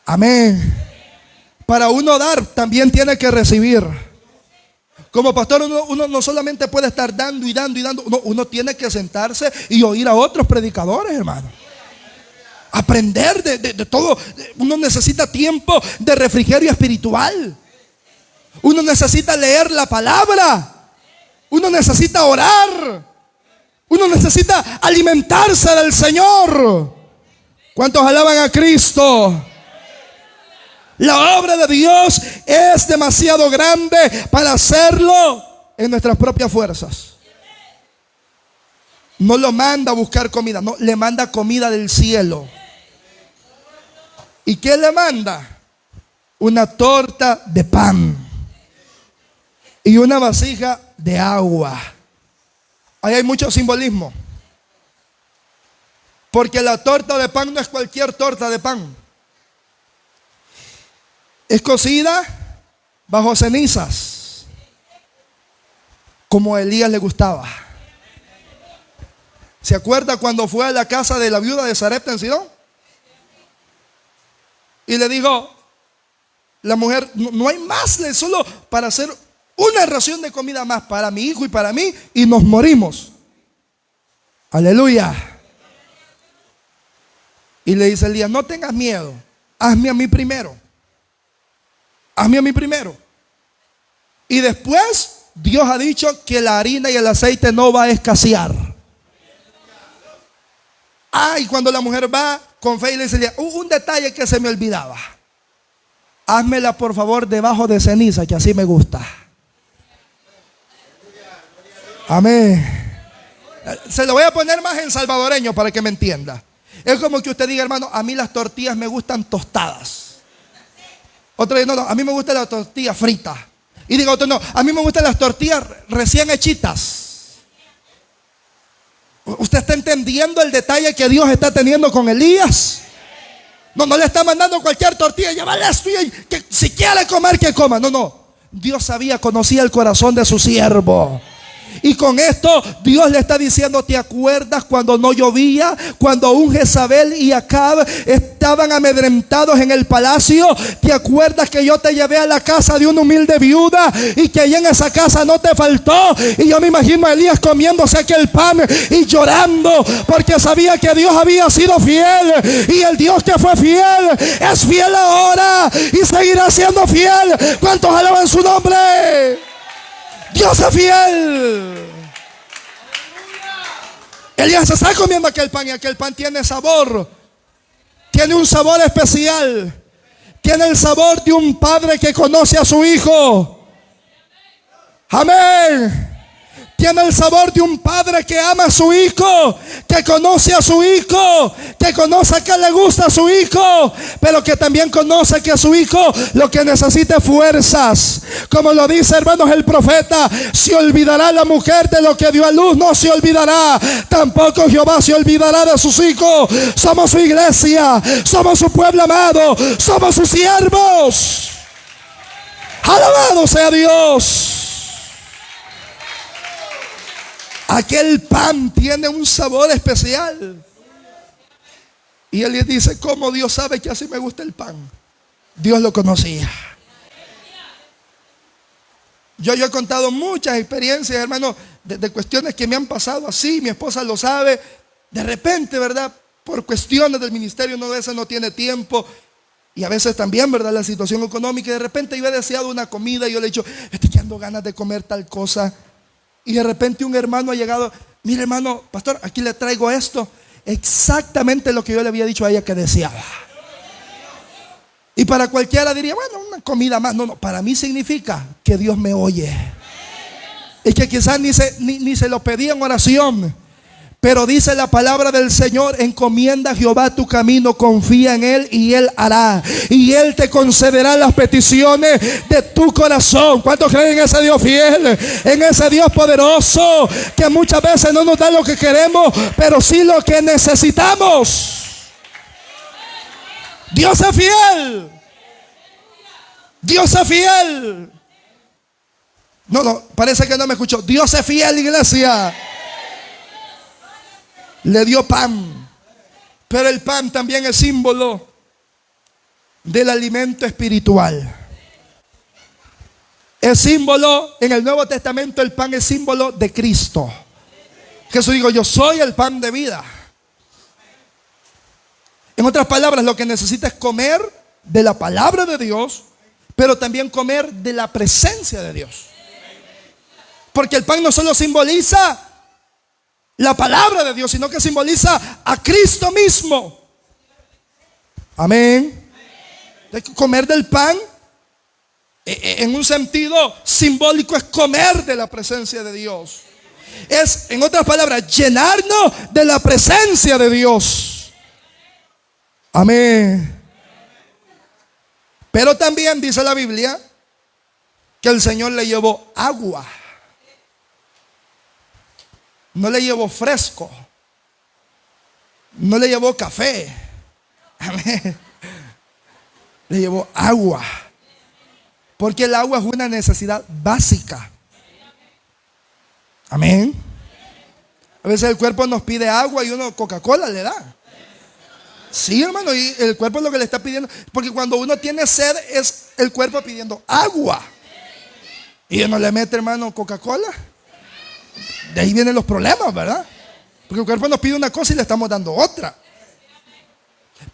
Amén. Para uno dar también tiene que recibir. Como pastor uno no solamente puede estar dando y dando y dando. Uno tiene que sentarse y oír a otros predicadores, hermano. Aprender de todo. Uno necesita tiempo de refrigerio espiritual. Uno necesita leer la palabra. Uno necesita orar. Uno necesita alimentarse del Señor. ¿Cuántos alaban a Cristo? La obra de Dios es demasiado grande para hacerlo en nuestras propias fuerzas. No lo manda a buscar comida, no, le manda comida del cielo. ¿Y qué le manda? Una torta de pan y una vasija de agua. Ahí hay mucho simbolismo. Porque la torta de pan no es cualquier torta de pan. Es cocida bajo cenizas, como a Elías le gustaba. ¿Se acuerda cuando fue a la casa de la viuda de Sarepta en Sidón? Y le dijo la mujer, no hay más, solo para hacer una ración de comida más para mi hijo y para mí, y nos morimos. Aleluya. Y le dice Elías, no tengas miedo, hazme a mí primero. Hazme a mí primero. Y después Dios ha dicho que la harina y el aceite no va a escasear. Y cuando la mujer va con fe y le dice, un detalle que se me olvidaba. Házmela por favor debajo de ceniza, que así me gusta. Amén. Se lo voy a poner más en salvadoreño para que me entienda. Es como que usted diga, hermano, a mí las tortillas me gustan tostadas. Otro dice, no, a mí me gustan las tortillas fritas. Y diga otro, no, a mí me gustan las tortillas recién hechitas. ¿Usted está entendiendo el detalle que Dios está teniendo con Elías? No le está mandando cualquier tortilla, llévale esto y que si quiere comer, que coma. No. Dios sabía, conocía el corazón de su siervo. Y con esto Dios le está diciendo, ¿te acuerdas cuando no llovía? Cuando aún Jezabel y Acab estaban amedrentados en el palacio. ¿Te acuerdas que yo te llevé a la casa de una humilde viuda y que ahí en esa casa no te faltó? Y yo me imagino a Elías comiéndose aquel pan y llorando porque sabía que Dios había sido fiel. Y el Dios que fue fiel es fiel ahora y seguirá siendo fiel. ¿Cuántos alaban su nombre? Dios es fiel. Elías se está comiendo aquel pan y aquel pan tiene sabor. Tiene un sabor especial. Tiene el sabor de un padre que conoce a su hijo. Amén. Tiene el sabor de un padre que ama a su hijo, que conoce a su hijo, que conoce que le gusta a su hijo, pero que también conoce que a su hijo lo que necesita es fuerzas. Como lo dice, hermanos, el profeta, se olvidará la mujer de lo que dio a luz, no se olvidará. Tampoco Jehová se olvidará de sus hijos. Somos su iglesia, somos su pueblo amado, somos sus siervos. Alabado sea Dios. Aquel pan tiene un sabor especial. Y él dice, ¿cómo Dios sabe que así me gusta el pan? Dios lo conocía. Yo he contado muchas experiencias, hermano, de cuestiones que me han pasado así. Mi esposa lo sabe. De repente, ¿verdad? Por cuestiones del ministerio, uno a veces no tiene tiempo. Y a veces también, ¿verdad? La situación económica. Y de repente yo he deseado una comida y yo le he dicho, estoy ando ganas de comer tal cosa. Y de repente un hermano ha llegado, mire hermano, pastor, aquí le traigo esto. Exactamente lo que yo le había dicho a ella que deseaba. Y para cualquiera diría, bueno, una comida más. No, para mí significa que Dios me oye. Y que quizás ni se lo pedí en oración. Pero dice la palabra del Señor, encomienda a Jehová tu camino, confía en Él y Él hará. Y Él te concederá las peticiones de tu corazón. ¿Cuántos creen en ese Dios fiel? En ese Dios poderoso que muchas veces no nos da lo que queremos, pero sí lo que necesitamos. Dios es fiel. Dios es fiel. No, parece que no me escuchó. Dios es fiel, iglesia. Le dio pan, pero el pan también es símbolo del alimento espiritual. Es símbolo, en el Nuevo Testamento el pan es símbolo de Cristo. Jesús dijo, yo soy el pan de vida. En otras palabras, lo que necesita es comer de la palabra de Dios, pero también comer de la presencia de Dios. Porque el pan no solo simboliza la palabra de Dios, sino que simboliza a Cristo mismo. Amén. Comer del pan, en un sentido simbólico, es comer de la presencia de Dios. Es, en otras palabras, llenarnos de la presencia de Dios. Amén. Pero también dice la Biblia que el Señor le llevó agua. No le llevó fresco. No le llevó café. Amén. Le llevó agua. Porque el agua es una necesidad básica. Amén. A veces el cuerpo nos pide agua y uno Coca-Cola le da. Sí, hermano, y el cuerpo es lo que le está pidiendo. Porque cuando uno tiene sed es el cuerpo pidiendo agua. Y uno le mete, hermano, Coca-Cola. De ahí vienen los problemas, ¿verdad? Porque el cuerpo nos pide una cosa y le estamos dando otra.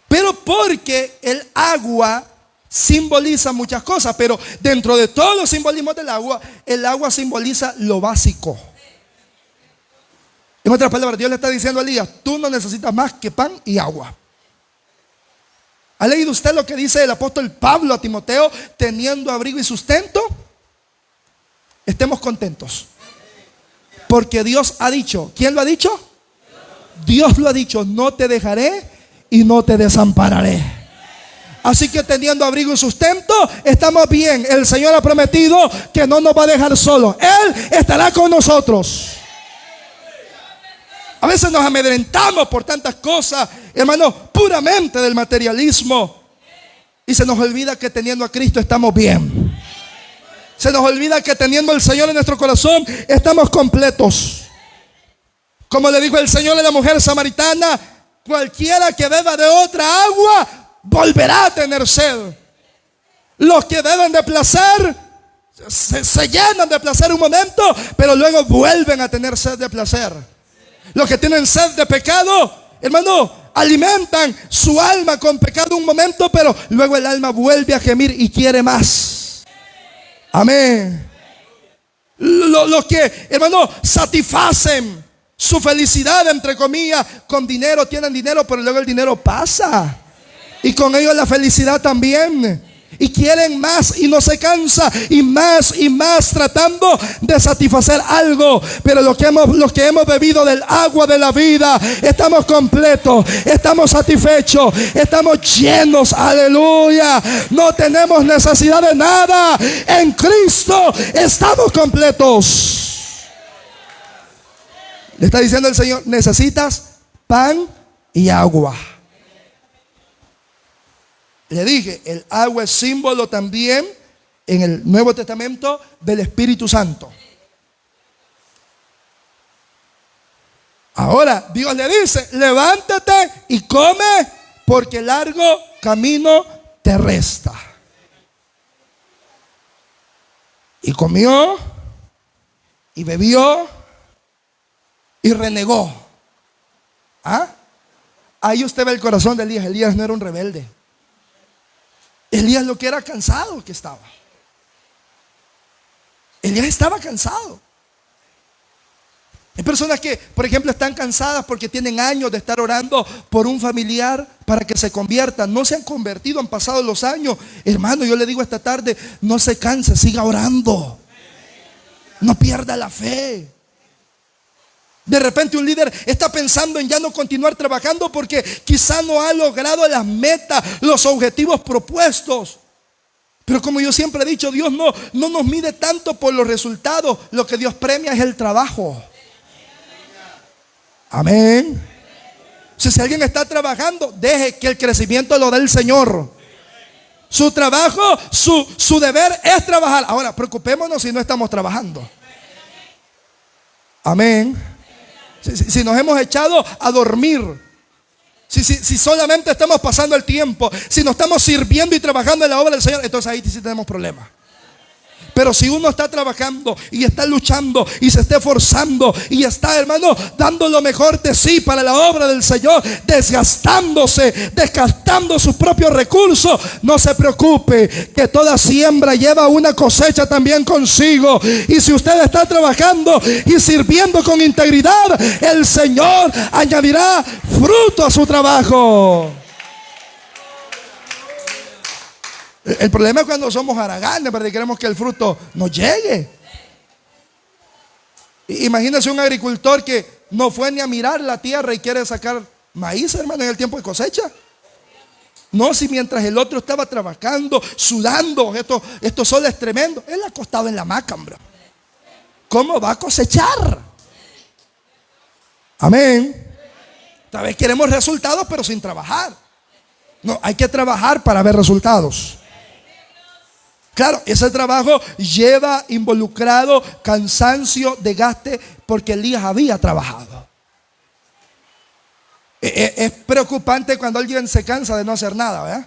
Pero porque el agua simboliza muchas cosas. Pero dentro de todos los simbolismos del agua, el agua simboliza lo básico. En otras palabras, Dios le está diciendo a Elías: tú no necesitas más que pan y agua. ¿Ha leído usted lo que dice el apóstol Pablo a Timoteo? Teniendo abrigo y sustento, estemos contentos. Porque Dios ha dicho. ¿Quién lo ha dicho? Dios lo ha dicho: no te dejaré y no te desampararé. Así que teniendo abrigo y sustento, estamos bien. El Señor ha prometido que no nos va a dejar solos. Él estará con nosotros. A veces nos amedrentamos por tantas cosas, hermanos, puramente del materialismo. Y se nos olvida que teniendo a Cristo estamos bien. Se nos olvida que teniendo al Señor en nuestro corazón estamos completos. Como le dijo el Señor a la mujer samaritana: cualquiera que beba de otra agua volverá a tener sed. Los que beben de placer se llenan de placer un momento, pero luego vuelven a tener sed de placer. Los que tienen sed de pecado, hermano, alimentan su alma con pecado un momento, pero luego el alma vuelve a gemir y quiere más. Amén. Los que, hermano, satisfacen su felicidad, entre comillas, con dinero, tienen dinero, pero luego el dinero pasa. Y con ellos la felicidad también. Y quieren más y no se cansa, y más tratando de satisfacer algo. Pero los que hemos bebido del agua de la vida, estamos completos, estamos satisfechos, estamos llenos, aleluya. No tenemos necesidad de nada. En Cristo estamos completos. Le está diciendo el Señor: necesitas pan y agua. Le dije, el agua es símbolo también en el Nuevo Testamento del Espíritu Santo. Ahora Dios le dice: levántate y come, porque largo camino te resta. Y comió y bebió y renegó. Ahí usted ve el corazón de Elías. Elías no era un rebelde. Elías lo que era cansado que estaba. Elías estaba cansado. Hay personas que, por ejemplo, están cansadas porque tienen años de estar orando por un familiar para que se convierta. No se han convertido, han pasado los años. Hermano, yo le digo esta tarde: no se canse, siga orando. No pierda la fe. De repente un líder está pensando en ya no continuar trabajando porque quizá no ha logrado las metas, los objetivos propuestos. Pero como yo siempre he dicho, Dios no nos mide tanto por los resultados. Lo que Dios premia es el trabajo. Amén. Si alguien está trabajando, deje que el crecimiento lo dé el Señor. Su trabajo, su deber es trabajar. Ahora, preocupémonos si no estamos trabajando. Amén. Si nos hemos echado a dormir, si solamente estamos pasando el tiempo, si no estamos sirviendo y trabajando en la obra del Señor, entonces ahí sí tenemos problemas. Pero si uno está trabajando y está luchando y se está esforzando y está, hermano, dando lo mejor de sí para la obra del Señor, desgastándose, desgastando sus propios recursos, no se preocupe, que toda siembra lleva una cosecha también consigo. Y si usted está trabajando y sirviendo con integridad, el Señor añadirá fruto a su trabajo. El problema es cuando somos haraganes, porque queremos que el fruto nos llegue. Imagínense un agricultor que no fue ni a mirar la tierra y quiere sacar maíz, hermano, en el tiempo de cosecha. No, si mientras el otro estaba trabajando, sudando, estos soles tremendos, él acostado en la hamaca, hombre. ¿Cómo va a cosechar? Amén. Tal vez queremos resultados, pero sin trabajar. No, hay que trabajar para ver resultados. Claro, ese trabajo lleva involucrado cansancio, desgaste, porque Elías había trabajado. Es preocupante cuando alguien se cansa de no hacer nada, ¿verdad?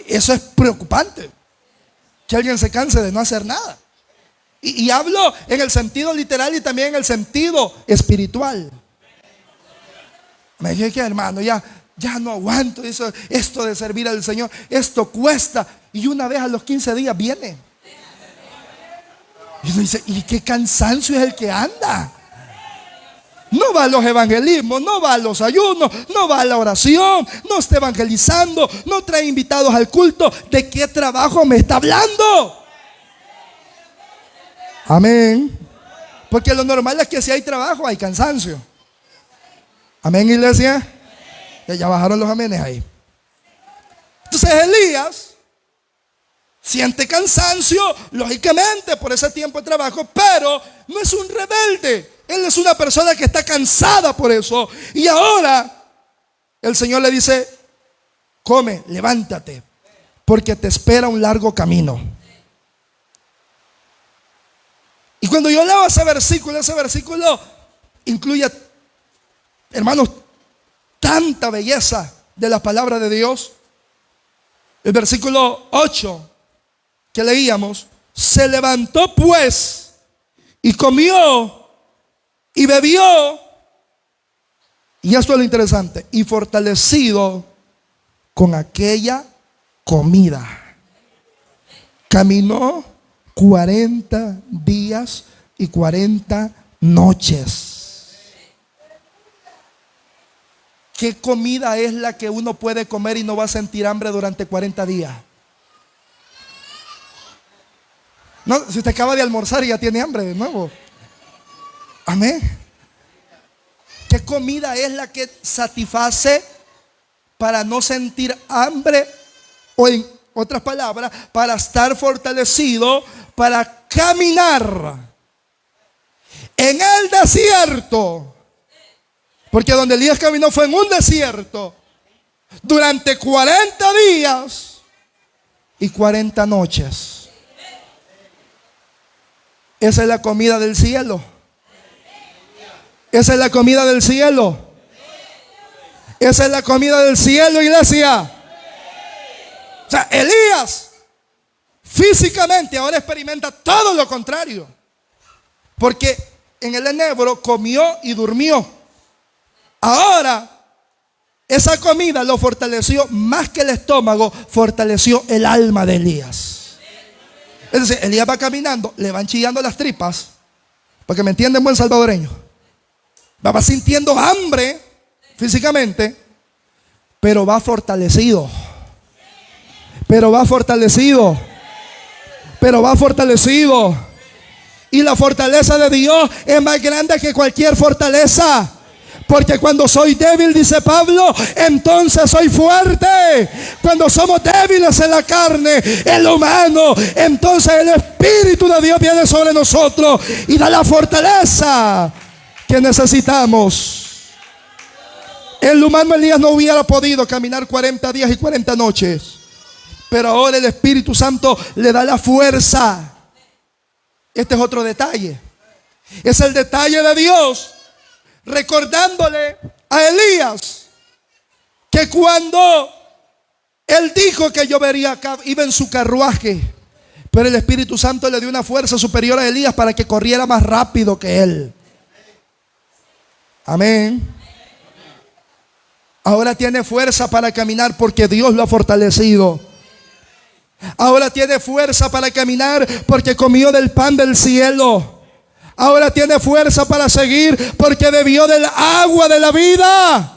Eso es preocupante, que alguien se canse de no hacer nada. Y hablo en el sentido literal y también en el sentido espiritual. Me dije que hermano, ya no aguanto esto de servir al Señor. Esto cuesta. Y una vez a los 15 días viene. Y uno dice, ¿y qué cansancio es el que anda? No va a los evangelismos, no va a los ayunos, no va a la oración, no está evangelizando, no trae invitados al culto. ¿De qué trabajo me está hablando? Amén. Porque lo normal es que si hay trabajo, hay cansancio. Amén, iglesia. Ya bajaron los amenes ahí. Entonces Elías siente cansancio, lógicamente, por ese tiempo de trabajo, pero no es un rebelde. Él es una persona que está cansada por eso. Y ahora el Señor le dice: come, levántate, porque te espera un largo camino. Y cuando yo leo ese versículo incluye, hermanos, tanta belleza de la palabra de Dios. El versículo 8 que leíamos: se levantó pues y comió y bebió, y esto es lo interesante, y fortalecido con aquella comida, caminó 40 días y 40 noches. ¿Qué comida es la que uno puede comer y no va a sentir hambre durante 40 días? No, si usted acaba de almorzar y ya tiene hambre de nuevo. Amén. ¿Qué comida es la que satisface para no sentir hambre? O en otras palabras, para estar fortalecido, para caminar en el desierto. Porque donde Elías caminó fue en un desierto durante 40 días y 40 noches. Esa es la comida del cielo. Esa es la comida del cielo. Esa es la comida del cielo, iglesia. O sea, Elías físicamente ahora experimenta todo lo contrario. Porque en el enebro comió y durmió. Ahora esa comida lo fortaleció más que el estómago, fortaleció el alma de Elías. Es decir, Elías va caminando, le van chillando las tripas, porque me entienden, buen salvadoreño. Va sintiendo hambre físicamente, pero va fortalecido. Pero va fortalecido. Pero va fortalecido. Y la fortaleza de Dios es más grande que cualquier fortaleza. Porque cuando soy débil, dice Pablo, entonces soy fuerte. Cuando somos débiles en la carne, en lo humano, entonces el Espíritu de Dios viene sobre nosotros y da la fortaleza que necesitamos. En lo humano Elías no hubiera podido caminar 40 días y 40 noches. Pero ahora el Espíritu Santo le da la fuerza. Este es otro detalle. Es el detalle de Dios recordándole a Elías que cuando él dijo que llovería acá, iba en su carruaje, pero el Espíritu Santo le dio una fuerza superior a Elías para que corriera más rápido que él. Amén. Ahora tiene fuerza para caminar porque Dios lo ha fortalecido. Ahora tiene fuerza para caminar porque comió del pan del cielo. Ahora tiene fuerza para seguir porque bebió del agua de la vida.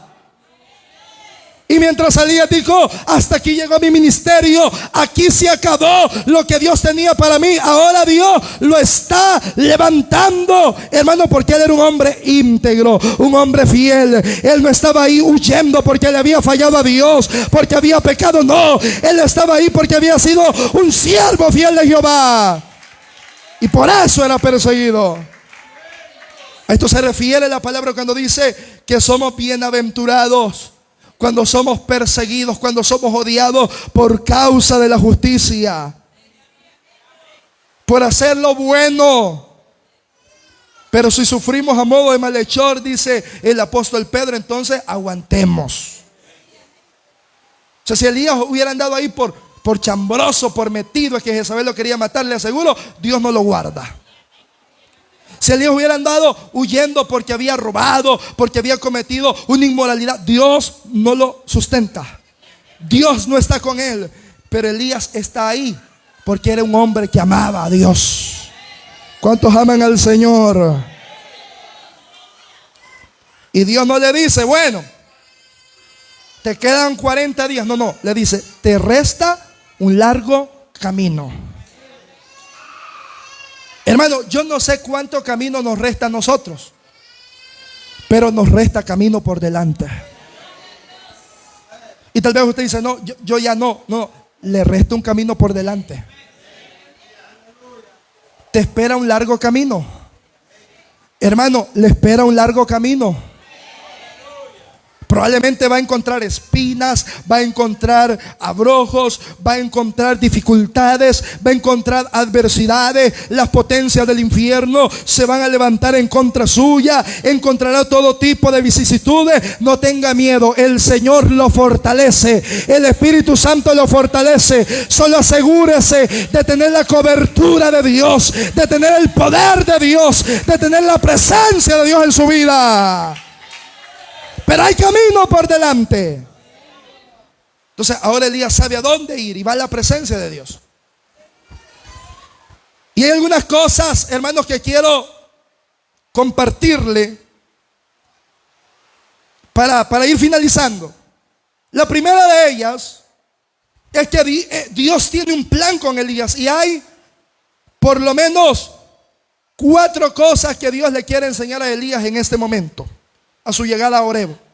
Y mientras Elías dijo: hasta aquí llegó mi ministerio, aquí se acabó lo que Dios tenía para mí. Ahora Dios lo está levantando, hermano, porque él era un hombre íntegro, un hombre fiel. Él no estaba ahí huyendo porque le había fallado a Dios, porque había pecado. No, él estaba ahí porque había sido un siervo fiel de Jehová, y por eso era perseguido. A esto se refiere la palabra cuando dice que somos bienaventurados cuando somos perseguidos, cuando somos odiados por causa de la justicia, por hacer lo bueno. Pero si sufrimos a modo de malhechor, dice el apóstol Pedro, entonces aguantemos. O sea, si Elías hubiera andado ahí por chambroso, por metido, es que Jezabel lo quería matar, le aseguro, Dios no lo guarda. Si Elías hubiera andado huyendo porque había robado, porque había cometido una inmoralidad, Dios no lo sustenta. Dios no está con él. Pero Elías está ahí porque era un hombre que amaba a Dios. ¿Cuántos aman al Señor? Y Dios no le dice, bueno, te quedan 40 días. No, le dice, te resta un largo camino. Hermano, yo no sé cuánto camino nos resta a nosotros, pero nos resta camino por delante. Y tal vez usted dice, no, yo ya no, le resta un camino por delante. Te espera un largo camino. Hermano, le espera un largo camino. Probablemente va a encontrar espinas, va a encontrar abrojos, va a encontrar dificultades, va a encontrar adversidades. Las potencias del infierno se van a levantar en contra suya. Encontrará todo tipo de vicisitudes. No tenga miedo, el Señor lo fortalece. El Espíritu Santo lo fortalece. Solo asegúrese de tener la cobertura de Dios, de tener el poder de Dios, de tener la presencia de Dios en su vida. Pero hay camino por delante. Entonces ahora Elías sabe a dónde ir y va a la presencia de Dios. Y hay algunas cosas, hermanos, que quiero compartirle para ir finalizando. La primera de ellas es que Dios tiene un plan con Elías. Y hay por lo menos 4 cosas que Dios le quiere enseñar a Elías en este momento, a su llegada a Horeb.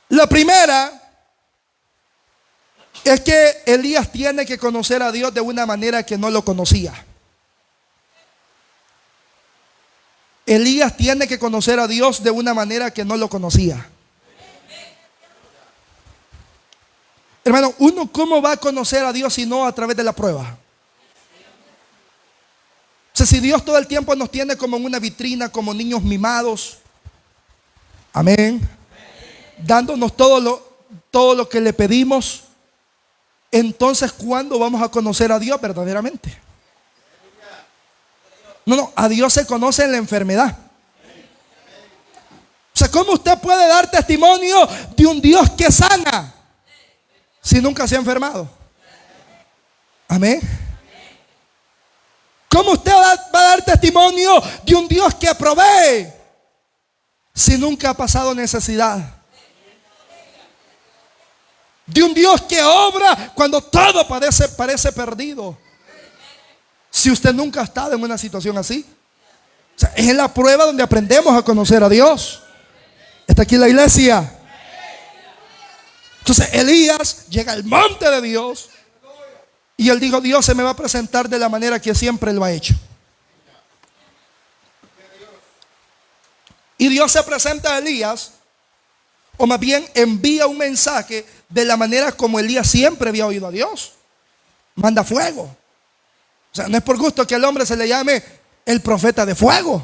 La primera es que Elías tiene que conocer a Dios de una manera que no lo conocía. Elías tiene que conocer a Dios de una manera que no lo conocía. Hermano, uno ¿cómo va a conocer a Dios si no a través de la prueba? O sea, si Dios todo el tiempo nos tiene como en una vitrina, como niños mimados, amén, dándonos todo lo que le pedimos, entonces ¿cuándo vamos a conocer a Dios verdaderamente? No, a Dios se conoce en la enfermedad. O sea, ¿cómo usted puede dar testimonio de un Dios que sana si nunca se ha enfermado? Amén. ¿Cómo usted va a dar testimonio de un Dios que provee si nunca ha pasado necesidad? De un Dios que obra cuando todo parece perdido, si usted nunca ha estado en una situación así. O sea, es en la prueba donde aprendemos a conocer a Dios. ¿Está aquí la iglesia? Entonces Elías llega al monte de Dios y él dijo, Dios se me va a presentar de la manera que siempre lo ha hecho. Y Dios se presenta a Elías, o más bien envía un mensaje de la manera como Elías siempre había oído a Dios. Manda fuego. O sea, no es por gusto que al hombre se le llame el profeta de fuego.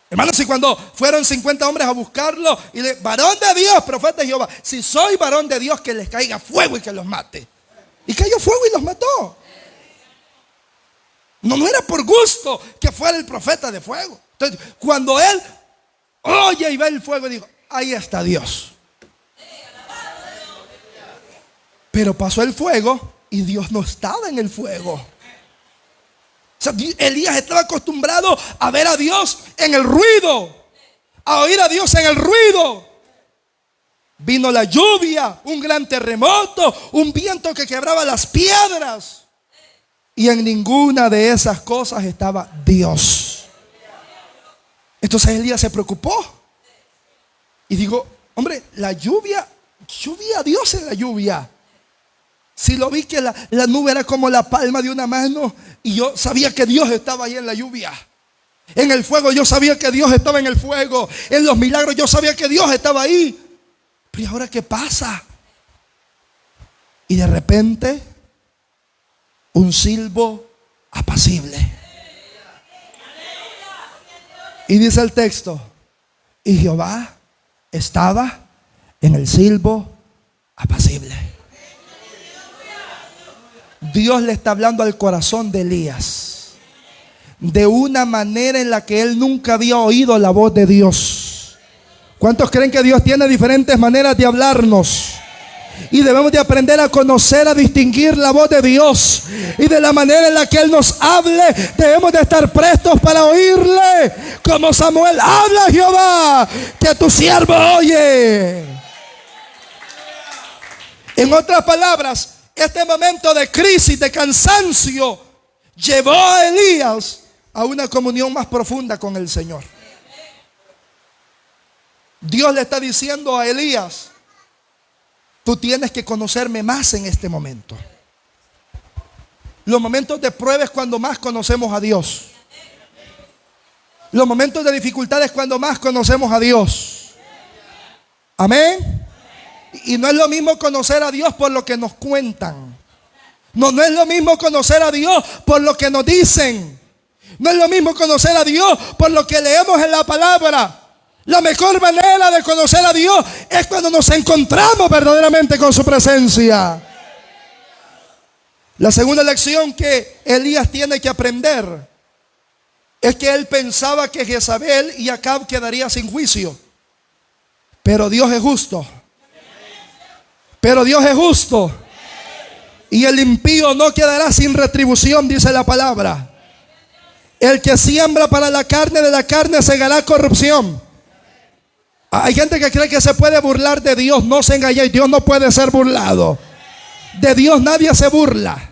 Hermanos, si cuando fueron 50 hombres a buscarlo y le, varón de Dios, profeta de Jehová, si soy varón de Dios, que les caiga fuego y que los mate. Y cayó fuego y los mató. No era por gusto que fuera el profeta de fuego. Entonces, cuando él oye y ve el fuego, dijo, ahí está Dios. Pero pasó el fuego y Dios no estaba en el fuego. O sea, Elías estaba acostumbrado a ver a Dios en el ruido, a oír a Dios en el ruido. Vino la lluvia, un gran terremoto, un viento que quebraba las piedras. Y en ninguna de esas cosas estaba Dios. Entonces Elías se preocupó. Y digo, hombre, la lluvia, a Dios en la lluvia. Si lo vi que la nube era como la palma de una mano. Y yo sabía que Dios estaba ahí en la lluvia. En el fuego yo sabía que Dios estaba en el fuego. En los milagros yo sabía que Dios estaba ahí. Pero ¿y ahora qué pasa? Y de repente un silbo apacible. Y dice el texto: y Jehová estaba en el silbo apacible. Dios le está hablando al corazón de Elías de una manera en la que él nunca había oído la voz de Dios. ¿Cuántos creen que Dios tiene diferentes maneras de hablarnos? Y debemos de aprender a conocer, a distinguir la voz de Dios. Y de la manera en la que Él nos hable, debemos de estar prestos para oírle. Como Samuel: habla, Jehová, que tu siervo oye. En otras palabras, este momento de crisis, de cansancio, llevó a Elías a una comunión más profunda con el Señor. Dios le está diciendo a Elías: tú tienes que conocerme más en este momento. Los momentos de prueba es cuando más conocemos a Dios. Los momentos de dificultad es cuando más conocemos a Dios. Amén. Y no es lo mismo conocer a Dios por lo que nos cuentan. No es lo mismo conocer a Dios por lo que nos dicen. No es lo mismo conocer a Dios por lo que leemos en la palabra. La mejor manera de conocer a Dios es cuando nos encontramos verdaderamente con su presencia. La segunda lección que Elías tiene que aprender es que él pensaba que Jezabel y Acab quedarían sin juicio. Pero Dios es justo. Pero Dios es justo. Y el impío no quedará sin retribución, dice la palabra. El que siembra para la carne, de la carne segará corrupción. Hay gente que cree que se puede burlar de Dios. No se engañe, Dios no puede ser burlado. De Dios nadie se burla.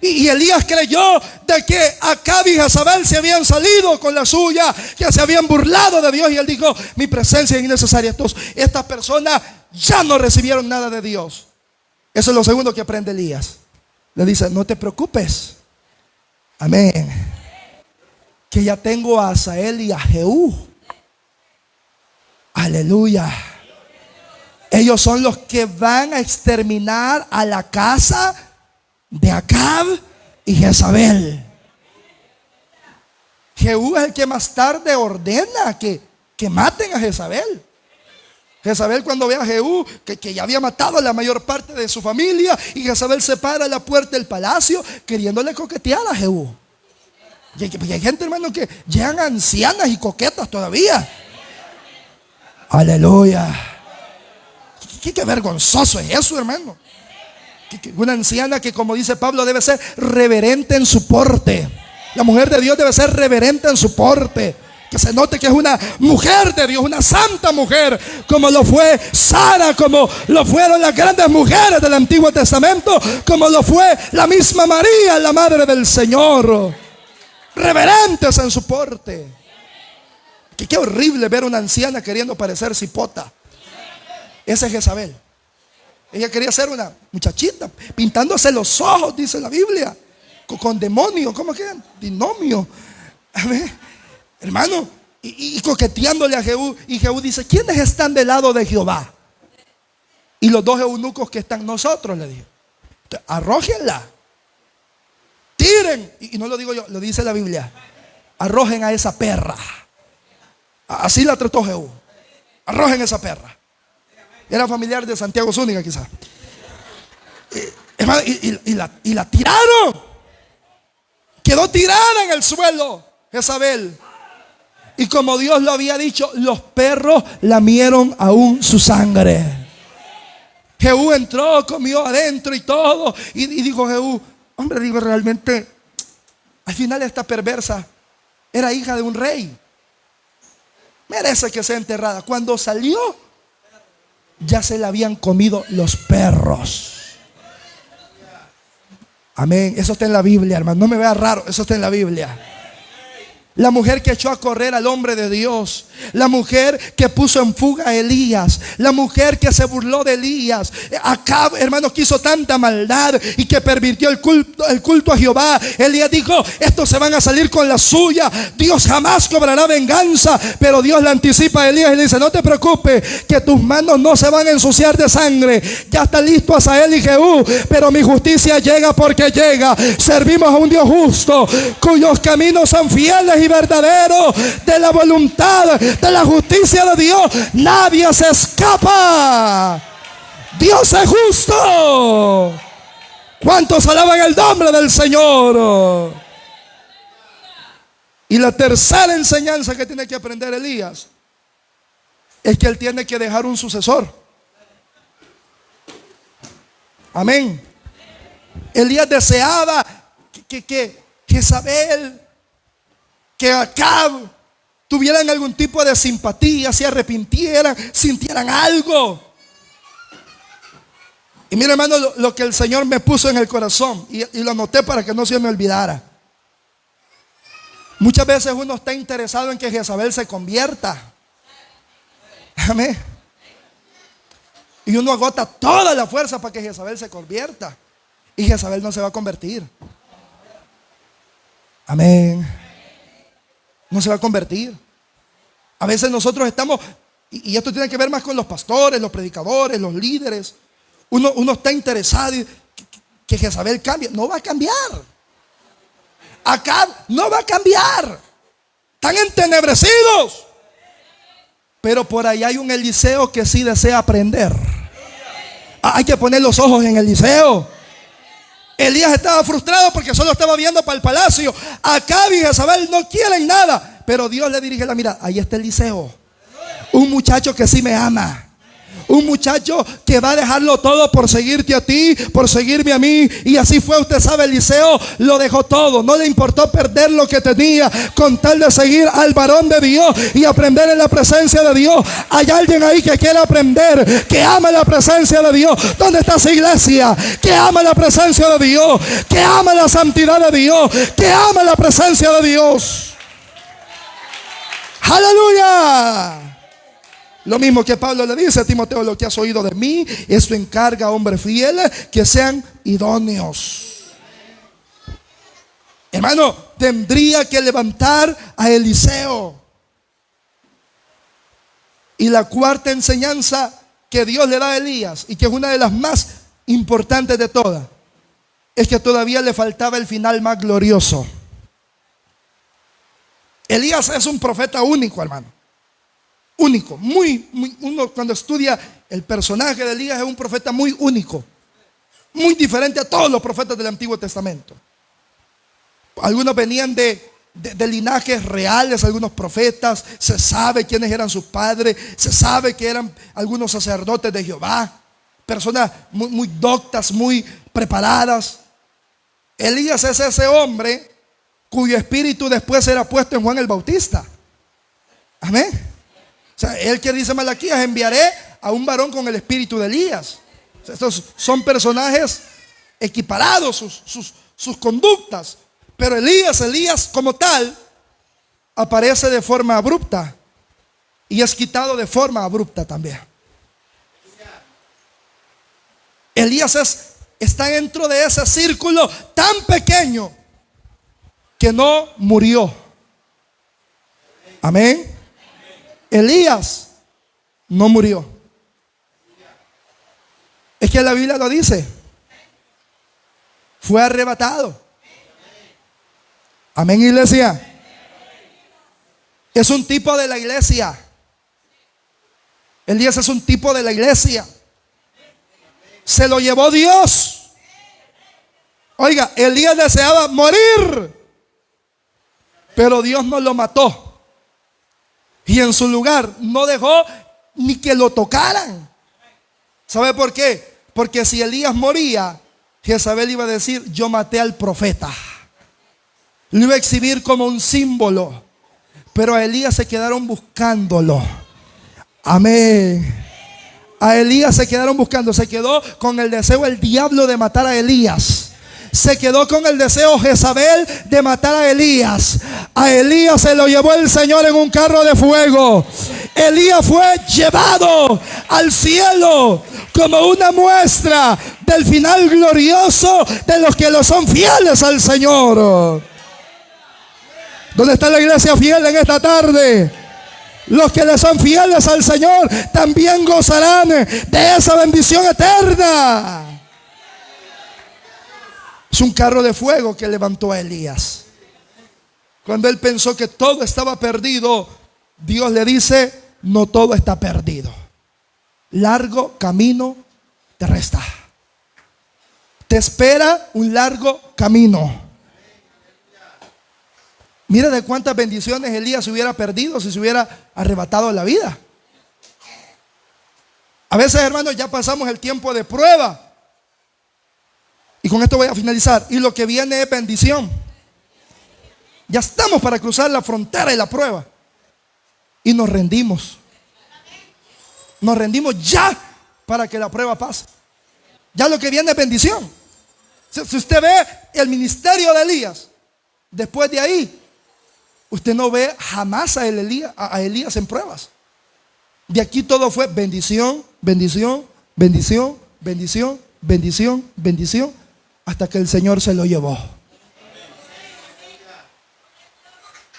Y Elías creyó de que Acab y Jezabel se habían salido con la suya, que se habían burlado de Dios. Y él dijo: mi presencia es innecesaria. Estas personas ya no recibieron nada de Dios. Eso es lo segundo que aprende Elías. Le dice: no te preocupes. Amén. Que ya tengo a Asael y a Jehú. Aleluya. Ellos son los que van a exterminar a la casa de Acab y Jezabel. Jehú es el que más tarde ordena que maten a Jezabel. Jezabel, cuando ve a Jehú que ya había matado a la mayor parte de su familia, y Jezabel se para a la puerta del palacio queriéndole coquetear a Jehú. Y hay gente, hermano, que llegan ancianas y coquetas todavía. Aleluya. Qué vergonzoso es eso, hermano. Una anciana que, como dice Pablo, debe ser reverente en su porte. La mujer de Dios debe ser reverente en su porte. Que se note que es una mujer de Dios, una santa mujer, como lo fue Sara, como lo fueron las grandes mujeres del Antiguo Testamento, como lo fue la misma María, la madre del Señor. Reverentes en su porte. Qué horrible ver una anciana queriendo parecer cipota. Esa es Jezabel. Ella quería ser una muchachita, pintándose los ojos, dice la Biblia, con demonio. ¿Cómo que? Dinomio. Amén. Hermano, y coqueteándole a Jehú. Y Jehú dice: ¿quiénes están del lado de Jehová? Y los dos eunucos que están: nosotros, le dijo. Arrójenla, tiren. Y no lo digo yo, lo dice la Biblia. Arrojen a esa perra. Así la trató Jehú. Arrojen esa perra. Era familiar de Santiago Zúñiga, quizás. Y la tiraron. Quedó tirada en el suelo Jezabel. Y como Dios lo había dicho, los perros lamieron aún su sangre. Jehú entró, comió adentro y todo. Y dijo Jehú: hombre, digo, realmente, al final esta perversa era hija de un rey. Merece que sea enterrada. Cuando salió, ya se la habían comido los perros. Amén. Eso está en la Biblia, hermano. No me vea raro, eso está en la Biblia. La mujer que echó a correr al hombre de Dios. La mujer que puso en fuga a Elías. La mujer que se burló de Elías. Acab, hermanos, que hizo tanta maldad y que pervirtió el culto a Jehová. Elías dijo: estos se van a salir con la suya. Dios jamás cobrará venganza. Pero Dios le anticipa a Elías y le dice: no te preocupes, que tus manos no se van a ensuciar de sangre. Ya está listo Asael y Jehú, pero mi justicia llega porque llega. Servimos a un Dios justo, cuyos caminos son fieles y verdaderos de la voluntad, de la justicia de Dios, nadie se escapa. Dios es justo. ¿Cuántos alaban el nombre del Señor? Y la tercera enseñanza que tiene que aprender Elías es que él tiene que dejar un sucesor. Amén. Elías deseaba que Jezabel, que Acab tuvieran algún tipo de simpatía, se arrepintieran, sintieran algo. Y mira, hermano, lo que el Señor me puso en el corazón, y lo anoté para que no se me olvidara. Muchas veces uno está interesado en que Jezabel se convierta. Amén. Y uno agota toda la fuerza para que Jezabel se convierta. Y Jezabel no se va a convertir. Amén. No se va a convertir. A veces nosotros estamos, y esto tiene que ver más con los pastores, los predicadores, los líderes. Uno está interesado en que Jezabel cambie. No va a cambiar. Acá no va a cambiar. Están entenebrecidos. Pero por ahí hay un Eliseo que sí desea aprender. Hay que poner los ojos en Eliseo. Elías estaba frustrado porque solo estaba viendo para el palacio. Acab y Jezabel no quieren nada. Pero Dios le dirige la mirada. Ahí está Eliseo. Un muchacho que sí me ama. Un muchacho que va a dejarlo todo por seguirte a ti, por seguirme a mí. Y así fue, usted sabe, Eliseo lo dejó todo. No le importó perder lo que tenía con tal de seguir al varón de Dios y aprender en la presencia de Dios. Hay alguien ahí que quiere aprender, que ama la presencia de Dios. ¿Dónde está esa iglesia? Que ama la presencia de Dios, que ama la santidad de Dios, que ama la presencia de Dios. ¡Aleluya! Lo mismo que Pablo le dice a Timoteo: lo que has oído de mí, esto encarga a hombres fieles que sean idóneos. Hermano, tendría que levantar a Eliseo. Y la cuarta enseñanza que Dios le da a Elías, y que es una de las más importantes de todas, es que todavía le faltaba el final más glorioso. Elías es un profeta único, hermano. Único, uno cuando estudia el personaje de Elías es un profeta muy único, muy diferente a todos los profetas del Antiguo Testamento. Algunos venían de linajes reales, algunos profetas, se sabe quiénes eran sus padres, se sabe que eran algunos sacerdotes de Jehová, personas muy doctas, muy preparadas. Elías es ese hombre cuyo espíritu después era puesto en Juan el Bautista. Amén. O sea, él que dice Malaquías: enviaré a un varón con el espíritu de Elías. O sea, estos son personajes equiparados, sus conductas. Pero Elías como tal aparece de forma abrupta y es quitado de forma abrupta también. Elías está dentro de ese círculo tan pequeño que no murió. Amén. Elías no murió. Es que la Biblia lo dice. Fue arrebatado. Amén, iglesia. Es un tipo de la iglesia. Elías es un tipo de la iglesia. Se lo llevó Dios. Oiga, Elías deseaba morir, pero Dios no lo mató. Y en su lugar no dejó ni que lo tocaran. ¿Sabe por qué? Porque si Elías moría, Jezabel iba a decir: yo maté al profeta. Lo iba a exhibir como un símbolo. Pero a Elías se quedaron buscándolo. Amén. A Elías se quedaron buscando. Se quedó con el deseo el diablo de matar a Elías. Se quedó con el deseo Jezabel de matar a Elías. A Elías se lo llevó el Señor en un carro de fuego. Elías fue llevado al cielo como una muestra del final glorioso de los que lo son fieles al Señor. ¿Dónde está la iglesia fiel en esta tarde? Los que le son fieles al Señor también gozarán de esa bendición eterna. Es un carro de fuego que levantó a Elías. Cuando él pensó que todo estaba perdido, Dios le dice: no todo está perdido. Largo camino te resta. Te espera un largo camino. Mira de cuántas bendiciones Elías se hubiera perdido si se hubiera arrebatado la vida. A veces, hermanos, ya pasamos el tiempo de prueba. Y con esto voy a finalizar. Y lo que viene es bendición. Ya estamos para cruzar la frontera y la prueba. Y nos rendimos. Nos rendimos ya para que la prueba pase. Ya lo que viene es bendición. Si usted ve el ministerio de Elías, después de ahí, usted no ve jamás a Elías en pruebas. De aquí todo fue bendición, bendición, bendición, bendición, bendición, bendición, hasta que el Señor se lo llevó.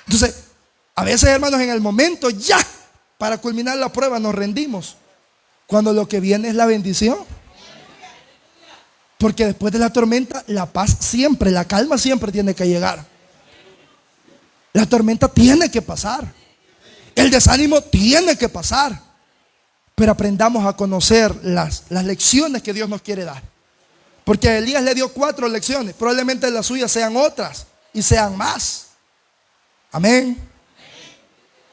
Entonces, a veces, hermanos, en el momento ya para culminar la prueba nos rendimos, cuando lo que viene es la bendición. Porque después de la tormenta, la paz siempre, la calma siempre tiene que llegar. La tormenta tiene que pasar. El desánimo tiene que pasar. Pero aprendamos a conocer las lecciones que Dios nos quiere dar. Porque a Elías le dio 4 lecciones. Probablemente las suyas sean otras y sean más. Amén.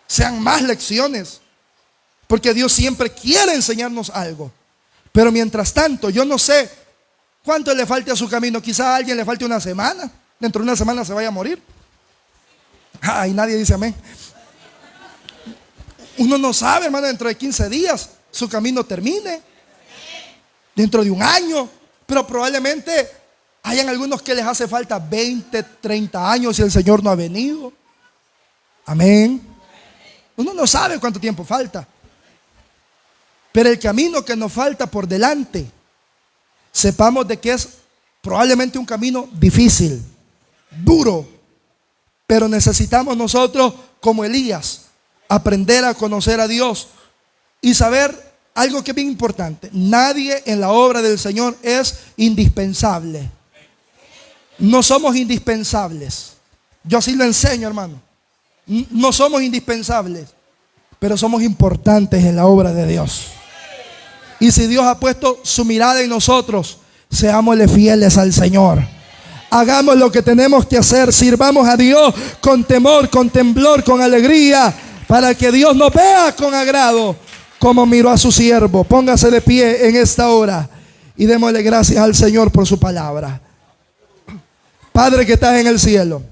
Sean más lecciones. Porque Dios siempre quiere enseñarnos algo. Pero mientras tanto, yo no sé cuánto le falte a su camino. Quizá a alguien le falte una semana. Dentro de una semana se vaya a morir. Ay, nadie dice amén. Uno no sabe, hermano, dentro de 15 días su camino termine. Dentro de un año. Pero probablemente hayan algunos que les hace falta 20, 30 años y el Señor no ha venido. Amén. Uno no sabe cuánto tiempo falta. Pero el camino que nos falta por delante, sepamos de que es probablemente un camino difícil, duro. Pero necesitamos nosotros, como Elías, aprender a conocer a Dios y saber algo que es bien importante. Nadie en la obra del Señor es indispensable. No somos indispensables. Yo así lo enseño, hermano. No somos indispensables, pero somos importantes en la obra de Dios. Y si Dios ha puesto su mirada en nosotros, seámosle fieles al Señor. Hagamos lo que tenemos que hacer. Sirvamos a Dios con temor, con temblor, con alegría, para que Dios nos vea con agrado, como miró a su siervo. Póngase de pie en esta hora y démosle gracias al Señor por su palabra. Padre que estás en el cielo,